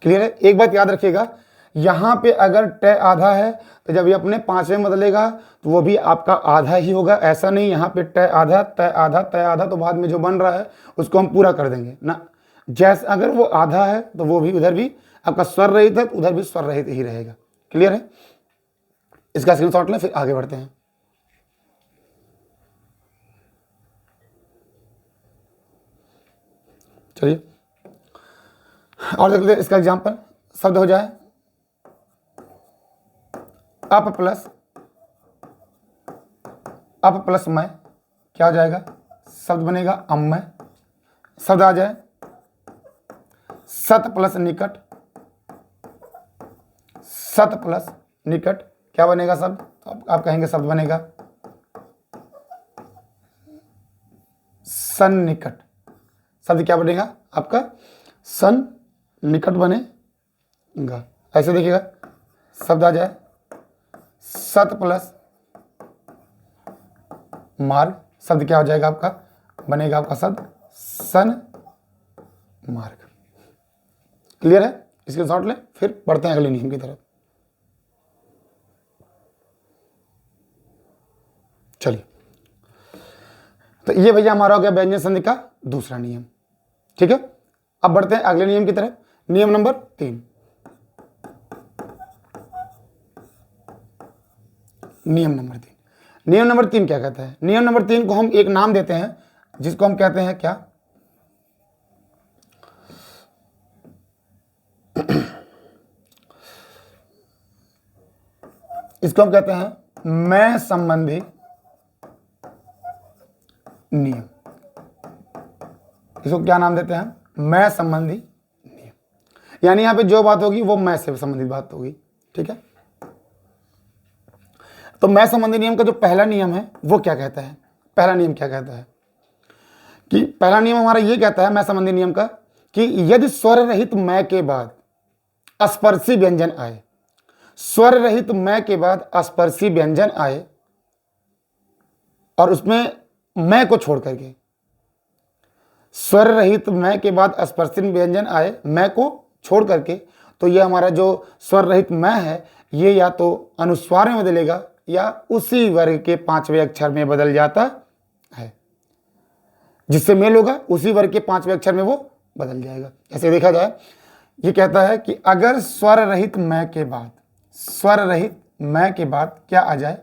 क्लियर है? एक बात याद रखिएगा, यहाँ पे अगर ट आधा है तो जब ये अपने 5वें बदलेगा तो वो भी आपका आधा ही होगा। ऐसा नहीं यहाँ पे ट आधा त आधा त आधा तो बाद में जो बन रहा है उसको हम पूरा कर देंगे ना। जैसे अगर वो आधा है तो वो भी उधर भी आपका स्वर रहित है, तो उधर भी स्वर रहित ही रहेगा। क्लियर है? इसका स्क्रीनशॉट लें, फिर आगे बढ़ते हैं। चलिए और देख लेते इसका एग्जाम्पल। शब्द हो जाए अप प्लस मैं। क्या हो जाएगा? शब्द बनेगा अम्मय। शब्द आ जाए सत प्लस निकट। सत प्लस निकट क्या बनेगा शब्द? तो आप कहेंगे शब्द बनेगा सन निकट। शब्द क्या बनेगा आपका? सन निकट बनेगा। ऐसे देखिएगा शब्द आ जाए सत प्लस मार्ग। शब्द क्या हो जाएगा आपका? बनेगा आपका शब्द सन मार्ग। क्लियर है? इसके शॉर्ट लें, फिर बढ़ते हैं अगले नियम की तरफ। चलिए, तो ये भैया हमारा हो गया व्यंजन संधि का दूसरा नियम। ठीक है, अब बढ़ते हैं अगले नियम की तरफ। नियम नंबर 3। नियम नंबर 3। नियम नंबर 3 क्या कहता है? नियम नंबर 3 को हम एक नाम देते हैं, जिसको हम कहते हैं क्या? इसको हम कहते हैं मैं संबंधी नियम। इसको क्या नाम देते हैं? मैं संबंधी नियम। यानी यहां पे जो बात होगी वो मैं से संबंधित बात होगी। ठीक है, तो मैं संबंधी नियम का जो पहला नियम है वो क्या कहता है? पहला नियम क्या कहता है कि पहला नियम हमारा ये कहता है मैं संबंधी नियम का कि यदि स्वर रहित मैं के बाद स्पर्शी व्यंजन आए, स्वर रहित मैं के बाद स्पर्शी व्यंजन आए और उसमें मैं को छोड़ करके, स्वर रहित मैं के बाद स्पर्शी व्यंजन आए मैं को छोड़ करके, तो ये हमारा जो स्वर रहित मैं है ये या तो अनुस्वार में बदलेगा या उसी वर्ग के 5वें अक्षर में बदल जाता है। जिससे मेल होगा उसी वर्ग के 5वें अक्षर में वो बदल जाएगा। ऐसे देखा जाए, ये कहता है कि अगर स्वर रहित मैं के बाद, स्वर रहित मैं के बाद क्या आ जाए,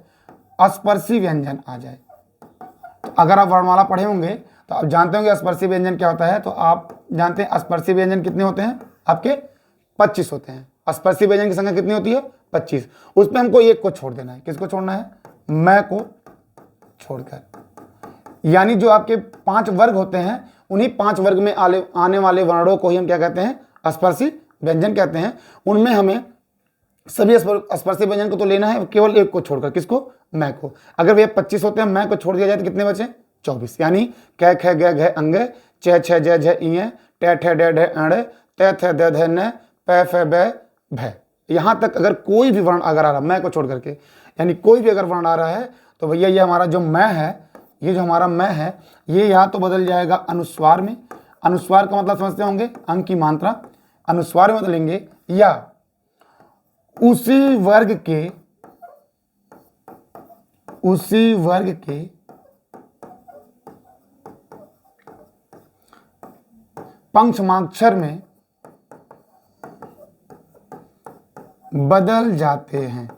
स्पर्शी व्यंजन आ जाए। तो अगर आप वर्णमाला पढ़े होंगे तो आप जानते होंगे स्पर्शी व्यंजन क्या होता है। तो आप जानते हैं स्पर्शी व्यंजन कितने होते हैं, आपके 25 होते हैं। स्पर्शी व्यंजन की संख्या कितनी होती है, 25। उसमें हमको एक को छोड़ देना है। किसको छोड़ना है, मैं को छोड़कर। यानी जो आपके 5 वर्ग होते हैं उन्हीं 5 वर्ग में आने वाले वर्णों को ही हम क्या कहते हैं, स्पर्शी व्यंजन कहते हैं। उनमें हमें सभी स्पर्शी व्यंजन को तो लेना है, केवल एक को छोड़कर। किसको, मैं को। अगर वे 25 होते हैं, मैं को छोड़ दिया जाए तो कितने बचे, 24। यानी क ख ग घ अंग, च छ ज झ इ, ट ठ ड ढ अण, त थ द ध न, प फ ब भ। यहाँ तक अगर कोई भी वर्ण अगर आ रहा है मैं को छोड़ करके, यानी कोई भी अगर वर्ण आ रहा है तो भैया ये हमारा जो मैं है, ये जो हमारा मैं है ये या तो बदल जाएगा अनुस्वार में। अनुस्वार का मतलब समझते होंगे, अंग की मात्रा। अनुस्वार में बदलेंगे या उसी वर्ग के पंचमाक्षर में बदल जाते हैं।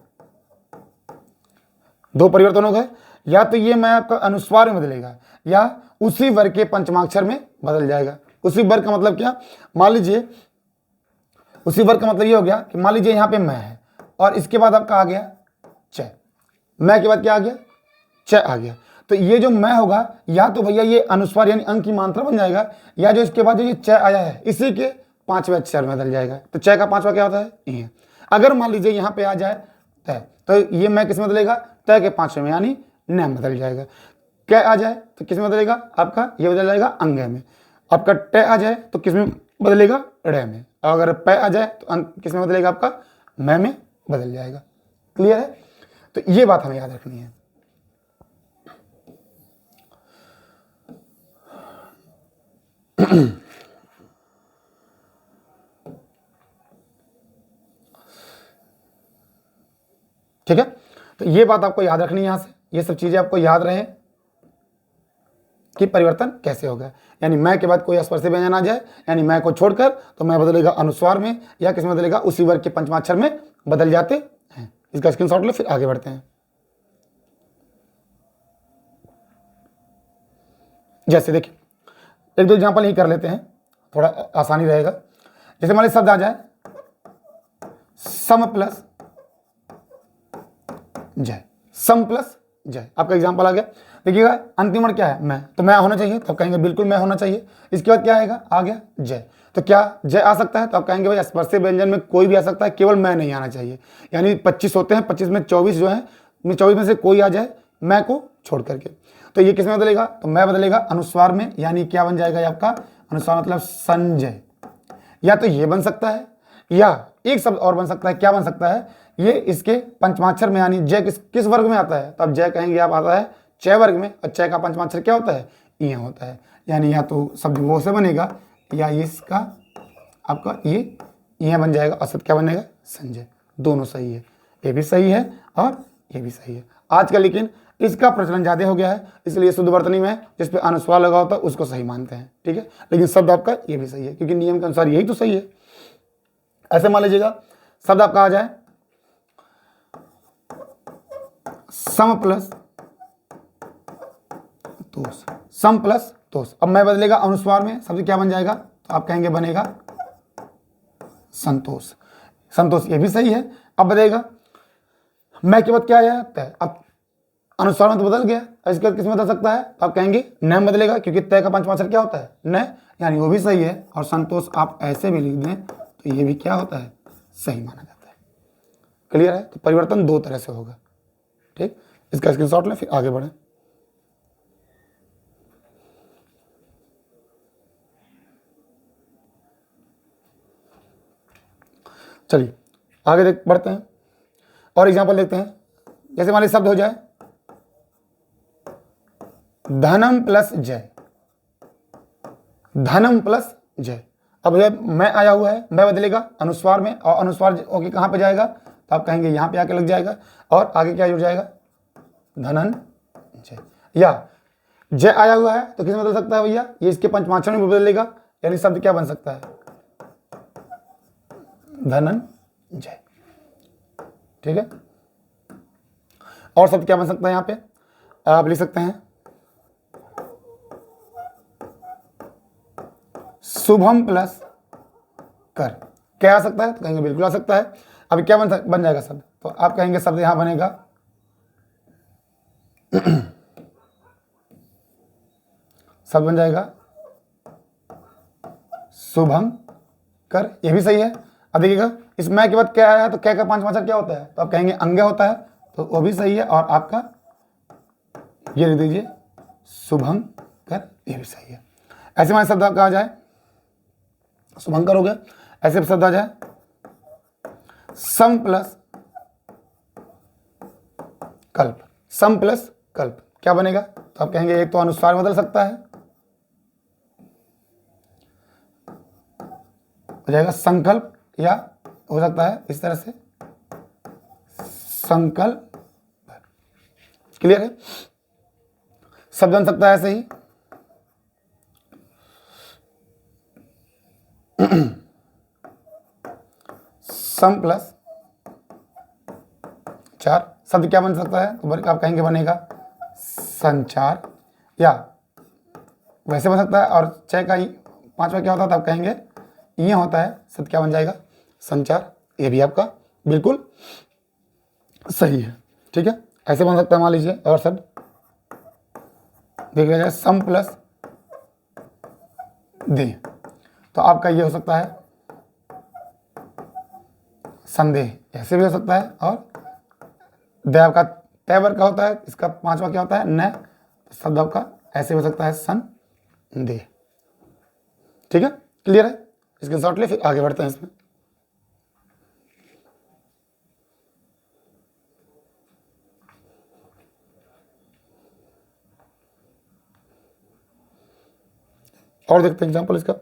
दो परिवर्तन हो गए, या तो ये मैं आपका अनुस्वार में बदलेगा या उसी वर्ग के पंचमाक्षर में बदल जाएगा। उसी वर्ग का मतलब क्या, मान लीजिए उसी वर्ग का मतलब ये हो गया कि मान लीजिए यहाँ पे मैं है और इसके बाद आपका आ गया च, मैं के बाद क्या आ गया, च आ गया। तो ये जो मैं होगा या तो भैया ये अनुस्वार यानी अंक की मात्रा बन जाएगा, या जो इसके बाद जो ये च आया है इसी के 5वें अक्षर में बदल जाएगा। तो च का 5वां क्या होता है, ये। अगर मान लीजिए यहाँ पे आ जाए त, तो ये मैं किस में बदलेगा, त के 5वें में यानी न बदल जाएगा। क आ जाए तो किस में बदलेगा, आपका ये बदल जाएगा अंग में। आपका ट आ जाए तो किस में बदलेगा, ड़ में। अगर प आ जाए तो अंक किस में बदलेगा, आपका मैं में बदल जाएगा। क्लियर है। तो ये बात हमें याद रखनी है। ठीक है, तो ये बात आपको याद रखनी है। यहां से ये सब चीजें आपको याद रहे कि परिवर्तन कैसे होगा। यानी मैं के बाद कोई स्पर्शी व्यंजन आ जाए, यानी मैं को छोड़कर, तो मैं बदलेगा अनुस्वार में या किस में बदलेगा, उसी वर्ग के पंचमाक्षर में बदल जाते हैं। इसका स्क्रीनशॉट लो, फिर आगे बढ़ते हैं। जैसे देखिए, एक दो एग्जाम्पल ही कर लेते हैं, थोड़ा आसानी रहेगा। जैसे मान लीजिए शब्द आ जाए सम प्लस जय, सम प्लस जय। आपका एग्जाम्पल आ गया। देखिएगा अंतिम वर्ण क्या है, मैं, तो मैं होना चाहिए, तो आप कहेंगे बिल्कुल मैं होना चाहिए। इसके बाद क्या आएगा, आ गया जय। तो क्या जय आ सकता है, तो आप कहेंगे भाई स्पर्शी व्यंजन में कोई भी आ सकता है, केवल मैं नहीं आना चाहिए। यानी 25 होते हैं, 25 में 24 जो है, 24 में से कोई आ जाए मैं को छोड़ करके। तो ये किस में बदलेगा, तो मैं बदलेगा अनुस्वार में, यानी क्या बन जाएगा, ये आपका अनुस्वार मतलब संजय। या तो ये बन सकता है, या एक शब्द और बन सकता है। क्या बन सकता है, ये इसके पंचमाक्षर में, यानी जय किस वर्ग में आता है, तो अब जय कहेंगे आप आता है च वर्ग में, और च का पंचमाक्षर क्या होता है, इ होता है। यानी या तो शब्द वो से बनेगा या इसका आपका ये इ बन जाएगा, और शब्द क्या बनेगा, संजय। दोनों सही है, ये भी सही है और ये भी सही है। आजकल लेकिन इसका प्रचलन ज्यादा हो गया है, इसलिए शुद्ध वर्तनी में जिस पे अनुस्वार लगा होता है उसको सही मानते हैं। ठीक है, लेकिन शब्द आपका ये भी सही है, क्योंकि नियम के अनुसार यही तो सही है। ऐसे मान लीजिएगा शब्द आपका आ जाए सम प्लस तोष, सम प्लस तोष। अब मैं बदलेगा अनुस्वार में, शब्द क्या बन जाएगा, तो आप कहेंगे बनेगा संतोष। संतोष ये भी सही है। अब बदलेगा मैं के बाद क्या आया, तय। अब अनुस्वार में तो बदल गया, इसके बाद किस में बदल सकता है, तो आप कहेंगे न बदलेगा, क्योंकि तय का पंचमाक्षर क्या होता है, न, यानी वो भी सही है। और संतोष आप ऐसे भी लिख दें तो ये भी क्या होता है, सही माना जाता है। क्लियर है। तो परिवर्तन दो तरह से होगा। ठीक, इसका स्क्रीनशॉट लें, फिर आगे बढ़ें। चलिए आगे बढ़ते हैं और एग्जांपल देखते हैं। जैसे मान लीजिए शब्द हो जाए धनम प्लस जय, धनम प्लस जय। अब भैया मैं आया हुआ है, मैं बदलेगा अनुस्वार में, और अनुस्वार ओके कहाँ पे जाएगा, तो आप कहेंगे यहाँ पे आके लग जाएगा, और आगे क्या जुड़ जाएगा, धनंजय। या जय आया हुआ है तो किस में बदल सकता है भैया, ये इसके पंचमाक्षर में बदलेगा, यानी शब्द क्या बन सकता है, धनंजय। ठीक है, और शब्द क्या बन सकता है यहाँ पे, आप लिख सकते हैं शुभम प्लस कर। क्या आ सकता है, तो कहेंगे बिल्कुल आ सकता है। अभी क्या बन जाएगा शब्द, तो आप कहेंगे शब्द यहां बनेगा शब्द बन जाएगा शुभम कर, ये भी सही है। अब देखिएगा इस मैं के बाद क्या आया है, तो क्या का पंचमाक्षर क्या होता है, तो आप कहेंगे अंग्य होता है, तो वो भी सही है। और आपका ये लिख दीजिए शुभम कर, ये भी सही है। ऐसे हमारे शब्द आपका आ जाए, शुभंकर हो गया। ऐसे शब्द आ जाए सम प्लस कल्प, सम प्लस कल्प क्या बनेगा, तो आप कहेंगे एक तो अनुस्वार बदल सकता है, हो जाएगा संकल्प, या हो सकता है इस तरह से संकल्प। क्लियर है, शब्द बन सकता है ऐसे ही। सम प्लस चार, शब्द क्या बन सकता है, तो आप कहेंगे बनेगा संचार, या वैसे बन सकता है। और छह का पांचवा क्या होता है, तो आप कहेंगे ये होता है, शब्द क्या बन जाएगा, संचार। ये भी आपका बिल्कुल सही है। ठीक है, ऐसे बन सकता है, मान लीजिए। और शब्द देख लिया जाए सम प्लस दे, तो आपका ये हो सकता है संदेह, ऐसे भी हो सकता है। और देव का तैवर का होता है, इसका पांचवा क्या होता है न, तो शब्द आपका ऐसे हो सकता है संदेह। ठीक है, क्लियर है, इसके शॉर्ट ले, फिर आगे बढ़ते हैं इसमें। और देखते हैं एग्जाम्पल इसका।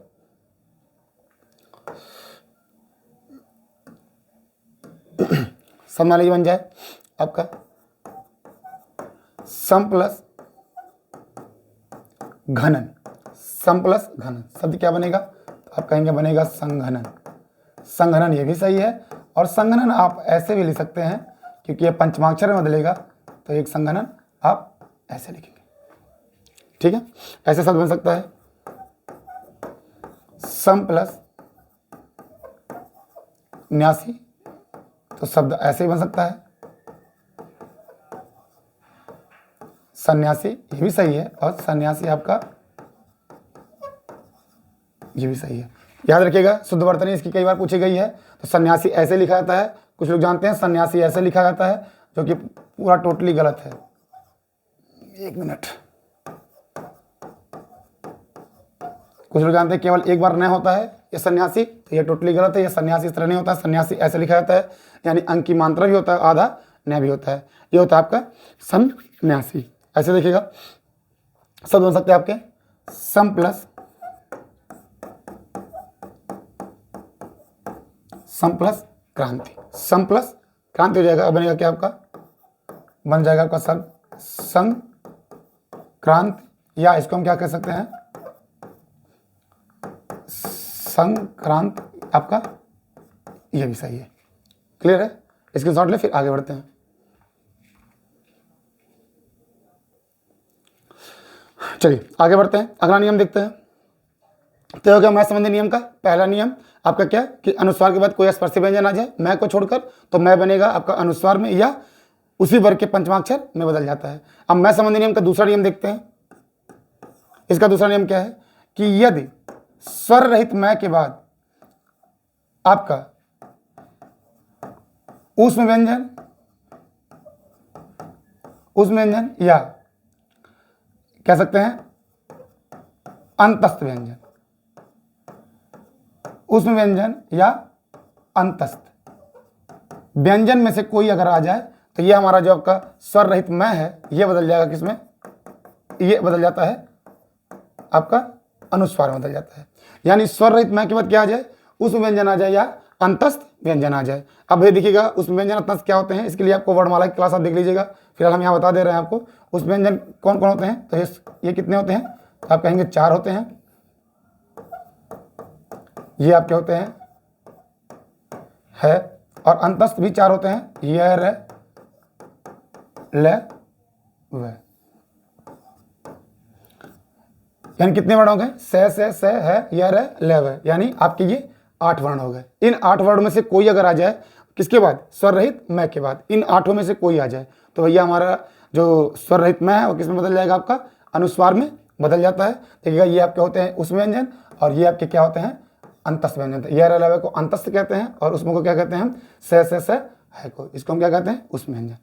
सम मान लीजिए बन जाए आपका सम प्लस घनन, सम प्लस घनन, शब्द क्या बनेगा, तो आप कहेंगे बनेगा संघनन, संघनन, ये भी सही है। और संघनन आप ऐसे भी लिख सकते हैं, क्योंकि ये पंचमाक्षर में बदलेगा, तो एक संघनन आप ऐसे लिखेंगे। ठीक है, ऐसे शब्द बन सकता है सम प्लस न्यासी, तो शब्द ऐसे ही बन सकता है सन्यासी, ये भी सही है। और सन्यासी आपका ये भी सही है। याद रखिएगा, शुद्ध वर्तनी इसकी कई बार पूछी गई है, तो सन्यासी ऐसे लिखा जाता है, कुछ लोग जानते हैं सन्यासी ऐसे लिखा जाता है, जो कि पूरा टोटली गलत है। एक मिनट, कुछ लोग जानते हैं केवल एक बार न होता है ये सन्यासी, तो ये टोटली गलत है। ये सन्यासी इस तरह नहीं होता है, सन्यासी ऐसे लिखा जाता है, यानी अंक की मात्रा भी होता है, आधा न भी होता है। ये होता है आपका सन्यासी। ऐसे देखिएगा शब्द बन सकते हैं आपके सम प्लस क्रांति, सम प्लस क्रांति हो जाएगा। बनेगा क्या आपका, बन जाएगा आपका शब्द संक्रांति, या इसको हम क्या कह सकते हैं संक्रांत, आपका ये भी सही है। क्लियर है, इसके शॉर्ट ले, फिर आगे बढ़ते हैं। चलिए आगे बढ़ते हैं, अगला नियम देखते हैं। तो हो गया मैं संबंधी नियम का पहला नियम आपका क्या, कि अनुस्वार के बाद कोई स्पर्शी व्यंजन आ जाए मैं को छोड़कर, तो मैं बनेगा आपका अनुस्वार में या उसी वर्ग के पंचमाक्षर में बदल जाता है। अब मैं संबंधी नियम का दूसरा नियम देखते हैं। इसका दूसरा नियम क्या है, कि यदि स्वर रहित मैं के बाद आपका ऊष्म व्यंजन या कह सकते हैं अंतस्थ व्यंजन, ऊष्म व्यंजन या अंतस्थ व्यंजन में से कोई अगर आ जाए, तो ये हमारा जो आपका स्वर रहित मैं है, ये बदल जाएगा किसमें, ये बदल जाता है आपका अनुस्वार में बदल जाता है। यानी स्वर रहित मैं के बाद क्या आ जाए, उस व्यंजन आ जाए या अंतस्थ व्यंजन आ जाए। अब ये देखिएगा उस व्यंजन अंतस्थ क्या होते हैं, इसके लिए आपको वर्णमाला की क्लास आप देख लीजिएगा, फिलहाल हम यहाँ बता दे रहे हैं आपको उस व्यंजन कौन कौन होते हैं। तो ये कितने होते हैं, तो आप कहेंगे 4 होते हैं। ये आपके होते हैं है, और अंतस्थ भी 4 होते हैं, य र ल व। यानी कितने वर्ण हो गए, स है य र ल व, यानी आपके ये 8 वर्ण हो गए। इन 8 वर्ण में से कोई अगर आ जाए, किसके बाद, स्वर रहित मैं के बाद, इन 8 में से कोई आ जाए तो भैया हमारा जो स्वर रहित मैं है वो किस में बदल जाएगा, आपका अनुस्वार में बदल जाता है। देखिएगा ये आपके होते हैं उस व्यंजन, और ये आपके क्या होते हैं, अंतस्थ व्यंजन। य र ल व को अंतस्थ कहते हैं, और उसमें को क्या कहते हैं हम, स है को, इसको हम क्या कहते हैं, उस व्यंजन।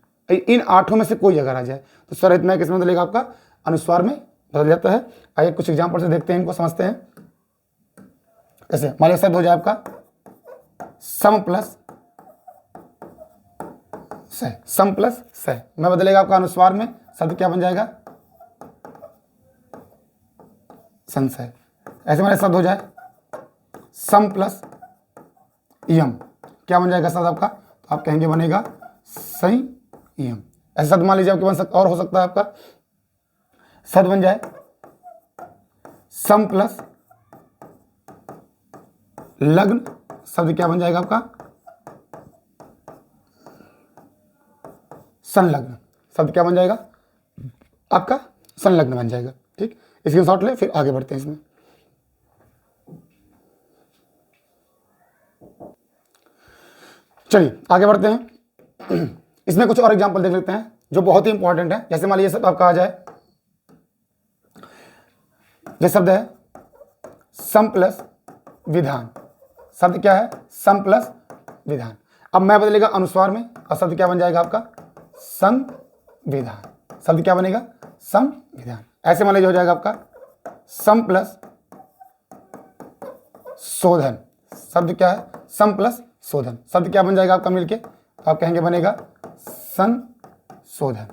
इन 8 में से कोई अगर आ जाए तो स्वर रहित मैं किस में बदलेगा, आपका अनुस्वार में बदल जाता है। आइए कुछ एग्जाम्पल से देखते हैं, इनको समझते हैं। कैसे, मान लीजिए शब्द हो जाए आपका सम प्लस स, सम प्लस स, मैं बदलेगा आपका अनुस्वार में, शब्द क्या बन जाएगा, संशय। ऐसे मेरे शब्द हो जाए सम प्लस यम, क्या बन जाएगा शब्द आपका, तो आप कहेंगे बनेगा संयम। ऐसे शब्द मान लीजिए आपके बन सकता, और हो सकता है आपका शब्द बन जाए सम प्लस लग्न, शब्द क्या बन जाएगा आपका, संलग्न, शब्द क्या बन जाएगा आपका, संलग्न बन जाएगा। ठीक, इसकी शॉर्ट ले, फिर आगे बढ़ते हैं इसमें। चलिए आगे बढ़ते हैं। इसमें कुछ और एग्जांपल देख लेते हैं जो बहुत ही इंपॉर्टेंट है। जैसे मान लीजिए शब्द आपका आ जाए, जो शब्द है सम प्लस विधान, शब्द क्या है, सम प्लस विधान। अब मैं बदलेगा अनुस्वार में, और शब्द क्या बन जाएगा आपका, संविधान, शब्द क्या बनेगा, संविधान। ऐसे मान लीजिए हो जाएगा आपका सम प्लस शोधन, शब्द क्या है, सम प्लस शोधन, शब्द क्या बन जाएगा आपका मिलके, तो आप कहेंगे बनेगा संशोधन।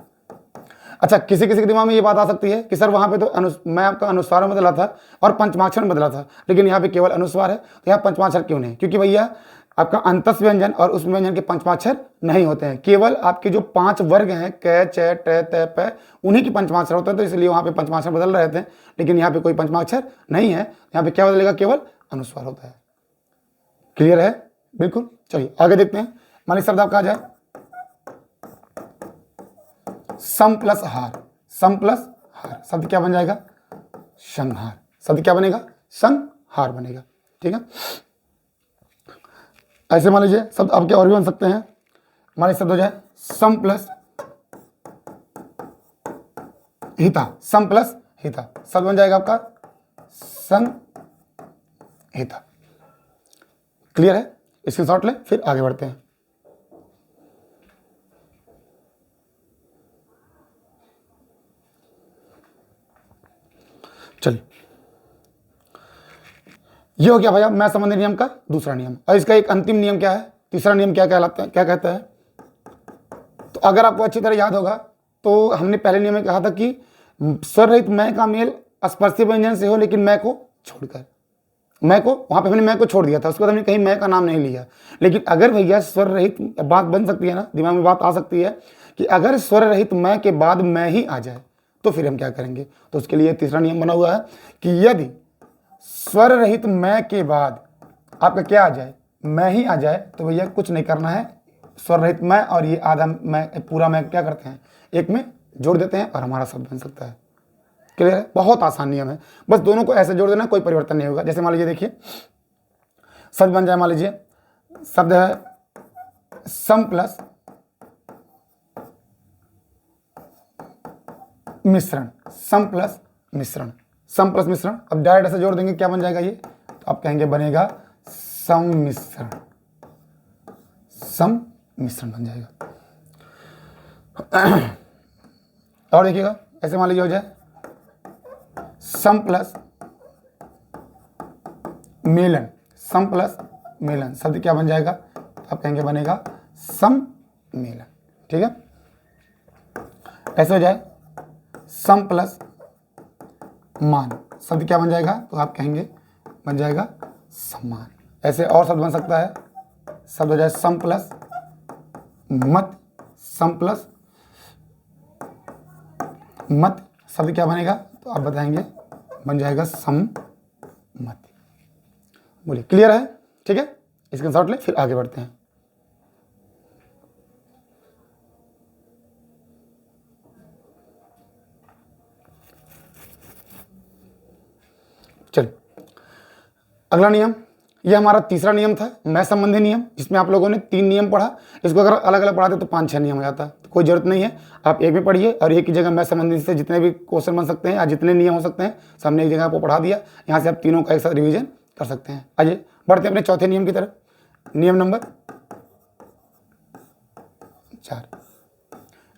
अच्छा, किसी किसी के दिमाग में ये बात आ सकती है कि सर वहां पे तो मैं आपका अनुस्वार में बदला था और पंचमाक्षर में बदला था, लेकिन यहाँ पे केवल अनुस्वार है, तो यहाँ पंचमाक्षर क्यों नहीं, क्योंकि भैया आपका अंतस्थ व्यंजन और उस व्यंजन के पंचमाक्षर नहीं होते हैं, केवल आपके जो 5 वर्ग हैं क च ट त प, उन्हीं की पंचमाक्षर होते हैं, तो इसलिए वहाँ पे पंचमाक्षर बदल रहे थे, लेकिन यहाँ पे कोई पंचमाक्षर नहीं है, यहाँ पे क्या बदलेगा, केवल अनुस्वार होता है। क्लियर है, बिल्कुल। चलिए आगे देखते हैं। मान लीजिए शब्द आपका आ जाए सम प्लस हार, सम प्लस हार, शब्द क्या बन जाएगा, संहार, शब्द क्या बनेगा, संहार बनेगा। ठीक है, ऐसे मान लीजिए शब्द आपके और भी बन सकते हैं। मान लीजिए शब्द हो जाए सम प्लस हिता, सम प्लस हिता, शब्द बन जाएगा आपका संहिता। क्लियर है, इसकी शॉर्ट ले, फिर आगे बढ़ते हैं। चलिए, ये हो गया भैया मैं संबंधी नियम का दूसरा नियम, और इसका एक अंतिम नियम क्या है, तीसरा नियम क्या कहलाता है, क्या कहता है। तो अगर आपको अच्छी तरह याद होगा तो हमने पहले नियम में कहा था कि स्वर रहित मैं का मेल स्पर्शी व्यंजन से हो, लेकिन मैं को छोड़कर, मैं को वहां पे हमने मैं को छोड़ दिया था, उसके बाद हमने कहीं मैं का नाम नहीं लिया। लेकिन अगर भैया स्वर रहित, बात बन सकती है ना, दिमाग में बात आ सकती है कि अगर स्वर रहित मैं के बाद मैं ही आ जाए तो फिर हम क्या करेंगे। तो उसके लिए तीसरा नियम बना हुआ है कि यदि स्वर रहित मैं के बाद आपका क्या आ जाए, मैं ही आ जाए, तो भैया कुछ नहीं करना है, स्वर रहित मैं और ये आधा मैं, पूरा मैं क्या करते हैं, एक में जोड़ देते हैं और हमारा शब्द बन सकता है। क्लियर है, बहुत आसान नियम है, बस दोनों को ऐसे जोड़ देना, कोई परिवर्तन नहीं होगा। जैसे मान लीजिए देखिए शब्द बन जाए, मान लीजिए शब्द है सम प्लस मिश्रण, सम प्लस मिश्रण, सम प्लस मिश्रण। अब डायरेक्ट ऐसे जोड़ देंगे, क्या बन जाएगा ये, तो आप कहेंगे बनेगा सम्मिश्रण, सम्मिश्रण बन जाएगा। और देखिएगा ऐसे मान लीजिए हो जाए सम प्लस मेलन, सम प्लस मेलन, शब्द क्या बन जाएगा, तो आप कहेंगे बनेगा सम्मेलन। ठीक है, ऐसे हो जाए सम प्लस मान, शब्द क्या बन जाएगा, तो आप कहेंगे बन जाएगा समान। ऐसे और शब्द बन सकता है, शब्द हो जाए सम प्लस मत, सम प्लस मत शब्द क्या बनेगा, तो आप बताएंगे, बन जाएगा सम मत। बोलिए क्लियर है? ठीक है, स्क्रीनशॉट ले, फिर आगे बढ़ते हैं। चलिए अगला नियम, ये हमारा तीसरा नियम था, मैं संबंधी नियम, जिसमें आप लोगों ने 3 नियम पढ़ा। इसको अगर अलग अलग पढ़ाते तो 5-6 नियम हो जाता, तो कोई जरूरत नहीं है, आप एक भी पढ़िए और एक की जगह मैं संबंधी से जितने भी क्वेश्चन बन सकते हैं या जितने नियम हो सकते हैं सबने एक जगह आपको पढ़ा दिया। यहाँ से आप तीनों का एक साथ रिविजन कर सकते हैं। आइए बढ़ते हैं अपने चौथे नियम की तरफ। नियम नंबर 4।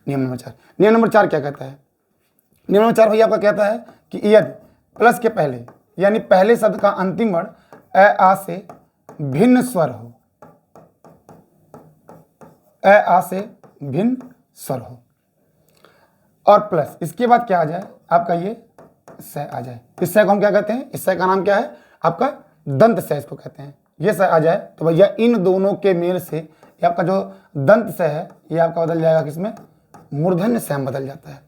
नियम नंबर 4, नियम नंबर 4 क्या कहता है? नियम नंबर 4 भैया आपका कहता है कि यदि प्लस के पहले यानी पहले शब्द का अंतिम वर्ण अ आ से भिन्न स्वर हो, अ आ से भिन्न स्वर हो, और प्लस इसके बाद क्या आ जाए आपका, ये स आ जाए। इस स को हम क्या कहते हैं? इस स का नाम क्या है आपका? दंत स इसको कहते हैं। ये स आ जाए तो भैया इन दोनों के मेल से ये आपका जो दंत स है ये आपका बदल जाएगा किसमें? मूर्धन्य स में बदल जाता है।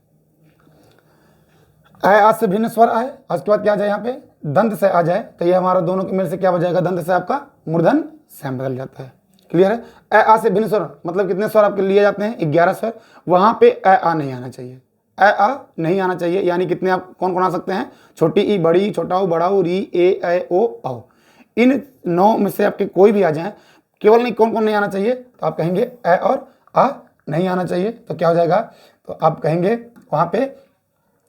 आ से भिन्न स्वर आए और उसके बाद क्या आ जाए यहाँ पे? दंत से आ जाए, तो ये हमारा दोनों के मेल से क्या हो जाएगा? दंत से आपका मूर्धन्य से में बदल जाता है। क्लियर है? आ से भिन्न स्वर मतलब कितने स्वर आपके लिए जाते हैं? 11 स्वर। वहां पे आ नहीं आना चाहिए, आ नहीं आना चाहिए। यानी कितने आप कौन कौन आ सकते हैं? छोटी ई, बड़ी, छोटा ऊ, बड़ा ऊ, री, ए ओ औ। इन 9 में से आपके कोई भी आ जाए, केवल नहीं कौन कौन नहीं आना चाहिए, तो आप कहेंगे ए और आ नहीं आना चाहिए। तो क्या हो जाएगा? तो आप कहेंगे वहां पे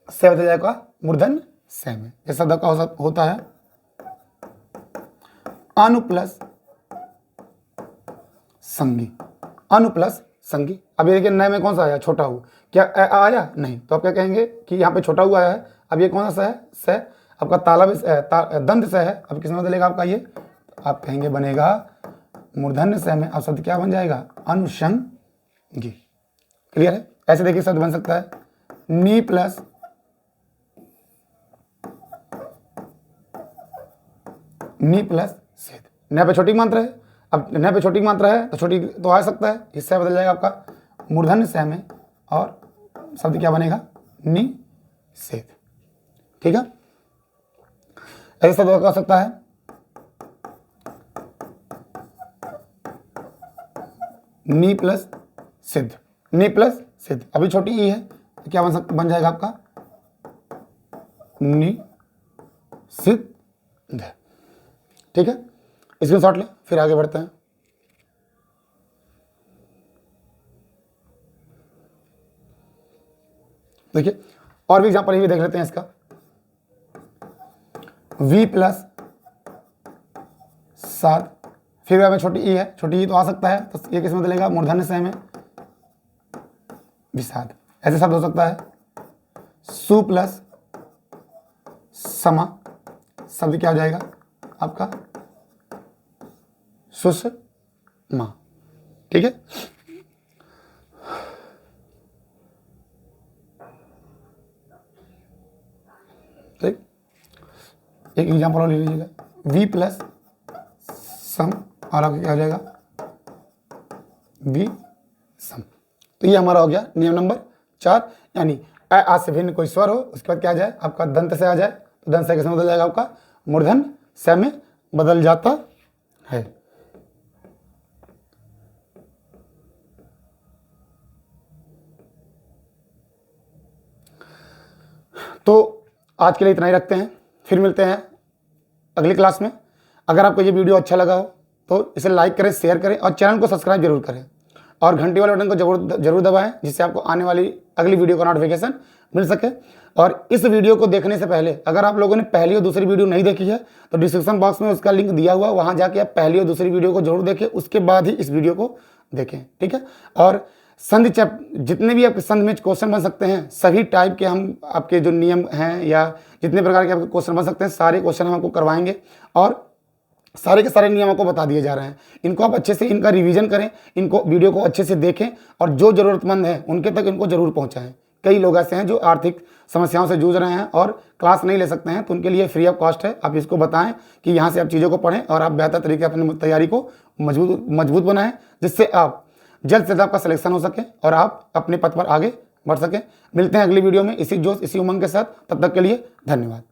से बदल जाएगा मूर्धन्य से में। ये शब्द का होता है अनु प्लस संगी, अनु प्लस संगी। अब ये देखिए नए में कौन सा आया? छोटा हु। क्या आया? नहीं। तो आप क्या कहेंगे कि यहाँ पे छोटा हुआ है। अब ये कौन सा है? से आपका ताला दंत से है। अब किस में बदलेगा आपका ये? आप कहेंगे बनेगा मूर्धन्य से में। अब शब्द क्या बन जाएगा? अनुषंगी। क्लियर है? ऐसे देखिए शब्द बन सकता है नी प्लस नी प्लस सेध। न पे छोटी मात्रा है, अब न पे छोटी मात्रा है तो छोटी तो आ सकता है, इससे बदल जाएगा आपका मूर्धन्य से में और शब्द क्या बनेगा? नि सेध। ठीक है? ऐसे शब्द कह सकता है नी प्लस सिद्ध, नी प्लस सिद्ध। अभी छोटी ई है तो क्या बन जाएगा आपका? नि सिद्ध। ठीक है? स्क्रीनशॉट ले, फिर आगे बढ़ते हैं। देखिए और भी एग्जाम्पल ये देख लेते हैं इसका। v प्लस 7, फिर में छोटी ई है, छोटी ई तो आ सकता है, तो ये किस में बदलेगा? मूर्धन्य से में विषाद। ऐसे शब्द हो सकता है सु प्लस समा, शब्द क्या हो जाएगा आपका? सुषमा। ठीक है? ठीक, एक एग्जाम्पल और ले लीजिएगा। v प्लस सम और आपका क्या हो जाएगा? v सम। तो ये हमारा हो गया नियम नंबर 4। यानी आ से भिन्न कोई स्वर हो, उसके बाद क्या आ जाए? आपका दंत से आ जाए, तो दंत से किसमें बदल जाएगा? आपका मूर्धन्य से में बदल जाता है। तो आज के लिए इतना ही रखते हैं, फिर मिलते हैं अगली क्लास में। अगर आपको ये वीडियो अच्छा लगा हो तो इसे लाइक करें, शेयर करें और चैनल को सब्सक्राइब जरूर करें और घंटी वाले बटन को जरूर दबाएं, जिससे आपको आने वाली अगली वीडियो का नोटिफिकेशन मिल सके। और इस वीडियो को देखने से पहले अगर आप लोगों ने पहली और दूसरी वीडियो नहीं देखी है तो डिस्क्रिप्शन बॉक्स में उसका लिंक दिया हुआ, वहाँ जाके आप पहली और दूसरी वीडियो को जरूर देखें, उसके बाद ही इस वीडियो को देखें। ठीक है? और संधि जितने भी आपके संधि में क्वेश्चन बन सकते हैं, सभी टाइप के हम आपके जो नियम हैं या जितने प्रकार के आपके क्वेश्चन बन सकते हैं, सारे क्वेश्चन हम आपको करवाएंगे और सारे के सारे नियमों को बता दिए जा रहे हैं। इनको आप अच्छे से इनका रिवीजन करें, इनको वीडियो को अच्छे से देखें और जो ज़रूरतमंद है उनके तक इनको जरूर पहुंचाएं। कई लोग ऐसे हैं जो आर्थिक समस्याओं से जूझ रहे हैं और क्लास नहीं ले सकते हैं, तो उनके लिए फ्री ऑफ कॉस्ट है। आप इसको बताएं कि यहाँ से आप चीज़ों को पढ़ें और आप बेहतर तरीके से अपनी तैयारी को मजबूत बनाएं, जिससे आप जल्द से जल्द आपका सिलेक्शन हो सके और आप अपने पथ पर आगे बढ़ सकें। मिलते हैं अगली वीडियो में इसी जोश इसी उमंग के साथ। तब तक के लिए धन्यवाद।